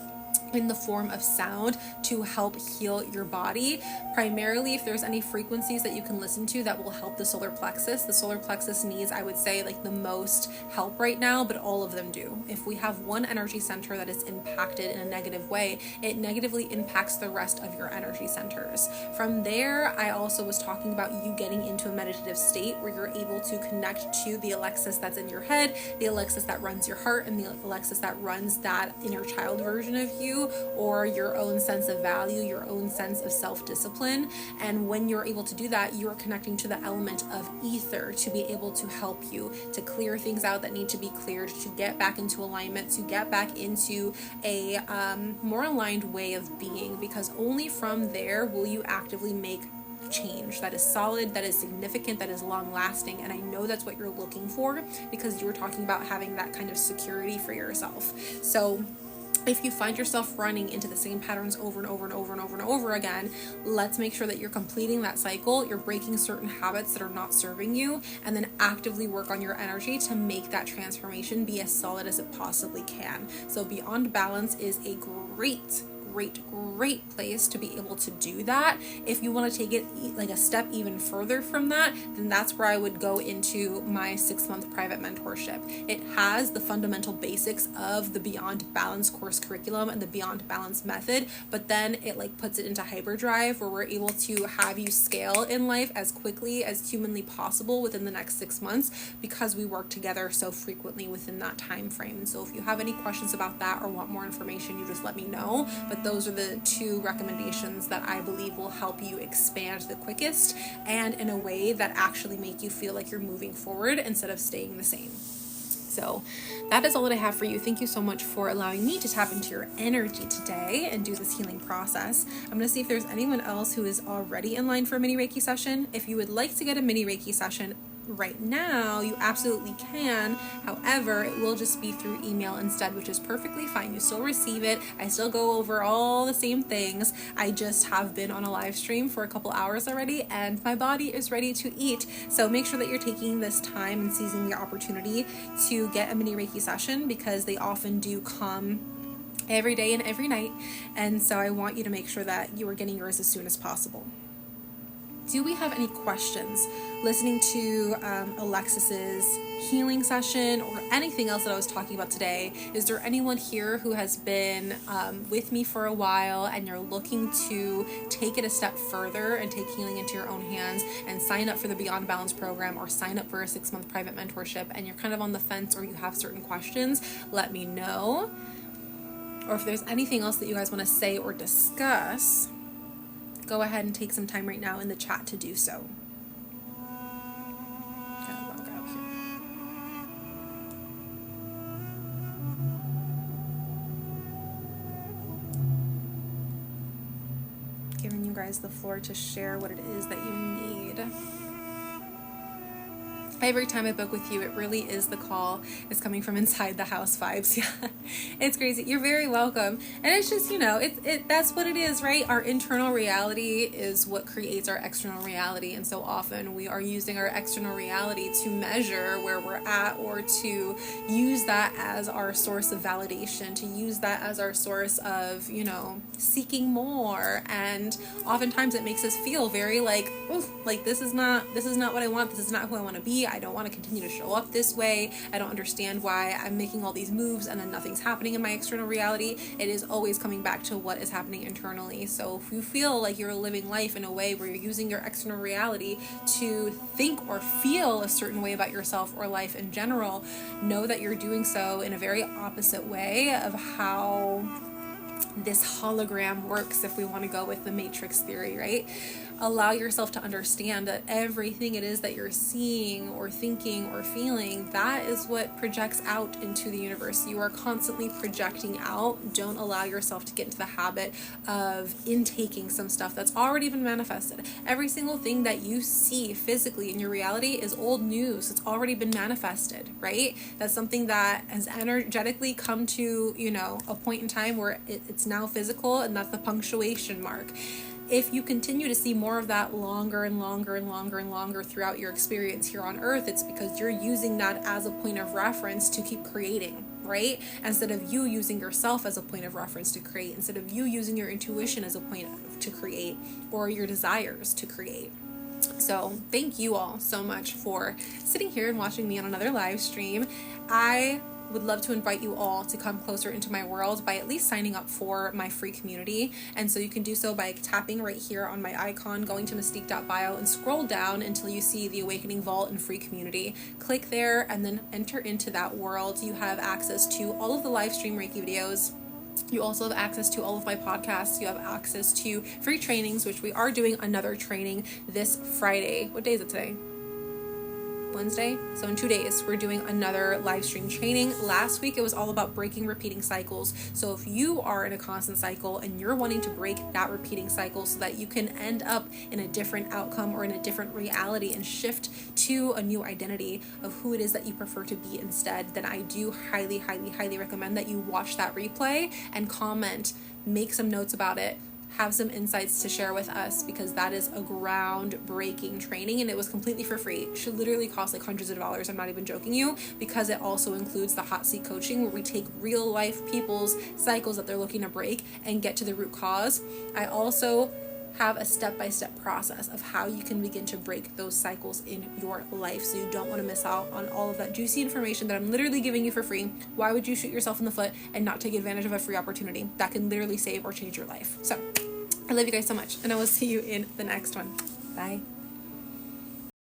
in the form of sound to help heal your body. Primarily, if there's any frequencies that you can listen to that will help the solar plexus. The solar plexus needs, I would say, like the most help right now, but all of them do. If we have one energy center that is impacted in a negative way, it negatively impacts the rest of your energy centers. From there, I also was talking about you getting into a meditative state where you're able to connect to the Alexis that's in your head, the Alexis that runs your heart, and the Alexis that runs that inner child version of you, or your own sense of value, your own sense of self-discipline. And when you're able to do that, you're connecting to the element of ether to be able to help you to clear things out that need to be cleared, to get back into alignment, to get back into a more aligned way of being, because only from there will you actively make change that is solid, that is significant, that is long lasting. And I know that's what you're looking for, because you were talking about having that kind of security for yourself. So if you find yourself running into the same patterns over and over and over and over and over again, let's make sure that you're completing that cycle, you're breaking certain habits that are not serving you, and then actively work on your energy to make that transformation be as solid as it possibly can. So Beyond Balance is a great place to be able to do that. If you want to take it like a step even further from that, then that's where I would go into my 6-month private mentorship. It has the fundamental basics of the Beyond Balance course curriculum and the Beyond Balance method, but then it like puts it into hyperdrive where we're able to have you scale in life as quickly as humanly possible within the next 6 months, because we work together so frequently within that time frame. And so if you have any questions about that or want more information, you just let me know. But those are the 2 recommendations that I believe will help you expand the quickest and in a way that actually make you feel like you're moving forward instead of staying the same. So that is all that I have for you. Thank you so much for allowing me to tap into your energy today and do this healing process. I'm going to see if there's anyone else who is already in line for a mini Reiki session. If you would like to get a mini Reiki session right now, you absolutely can. However, it will just be through email instead, which is perfectly fine. You still receive it. I still go over all the same things. I just have been on a live stream for a couple hours already, and my body is ready to eat. So make sure that you're taking this time and seizing the opportunity to get a mini Reiki session, because they often do come every day and every night. And so I want you to make sure that you are getting yours as soon as possible. Do we have any questions listening to Alexis's healing session or anything else that I was talking about today? Is there anyone here who has been with me for a while and you're looking to take it a step further and take healing into your own hands and sign up for the Beyond Balance program or sign up for a 6-month private mentorship, and you're kind of on the fence or you have certain questions? Let me know. Or if there's anything else that you guys want to say or discuss, go ahead and take some time right now in the chat to do so. Kind of log out here. guys the floor to share what it is that you need. Every time I book with you, it really is the call. It's coming from inside the house vibes. Yeah, it's crazy. You're very welcome. And it's just, that's what it is, right? Our internal reality is what creates our external reality. And so often we are using our external reality to measure where we're at, or to use that as our source of validation, to use that as our source of, seeking more. And oftentimes it makes us feel very like, oh, like this is not what I want. This is not who I want to be. I don't want to continue to show up this way. I don't understand why I'm making all these moves and then nothing's happening in my external reality. It is always coming back to what is happening internally. So if you feel like you're living life in a way where you're using your external reality to think or feel a certain way about yourself or life in general, know that you're doing so in a very opposite way of how this hologram works, if we want to go with the matrix theory, right? Allow yourself to understand that everything it is that you're seeing or thinking or feeling, that is what projects out into the universe. You are constantly projecting out. Don't allow yourself to get into the habit of intaking some stuff that's already been manifested. Every single thing that you see physically in your reality is old news. It's already been manifested, right? That's something that has energetically come to, a point in time where it's now physical, and that's the punctuation mark. If you continue to see more of that longer and longer and longer and longer throughout your experience here on Earth, it's because you're using that as a point of reference to keep creating, right? Instead of you using yourself as a point of reference to create, instead of you using your intuition as a point to create, or your desires to create. So thank you all so much for sitting here and watching me on another live stream. I would love to invite you all to come closer into my world by at least signing up for my free community. And so you can do so by tapping right here on my icon, going to mystique.bio, and scroll down until you see the Awakening Vault and free community. Click there and then enter into that world. You have access to all of the live stream Reiki videos. You also have access to all of my podcasts. You have access to free trainings, which we are doing another training this Friday. What day is it today? Wednesday. So in 2 days, we're doing another live stream training. Last week, it was all about breaking repeating cycles. So if you are in a constant cycle and you're wanting to break that repeating cycle so that you can end up in a different outcome or in a different reality and shift to a new identity of who it is that you prefer to be instead, then I do highly, highly, highly recommend that you watch that replay and comment, make some notes about it, have some insights to share with us, because that is a groundbreaking training, and it was completely for free. It should literally cost like hundreds of dollars. I'm not even joking you, because it also includes the hot seat coaching, where we take real life people's cycles that they're looking to break and get to the root cause. I also have a step-by-step process of how you can begin to break those cycles in your life, so you don't want to miss out on all of that juicy information that I'm literally giving you for free. Why would you shoot yourself in the foot and not take advantage of a free opportunity that can literally save or change your life? So I love you guys so much, and I will see you in the next one. Bye.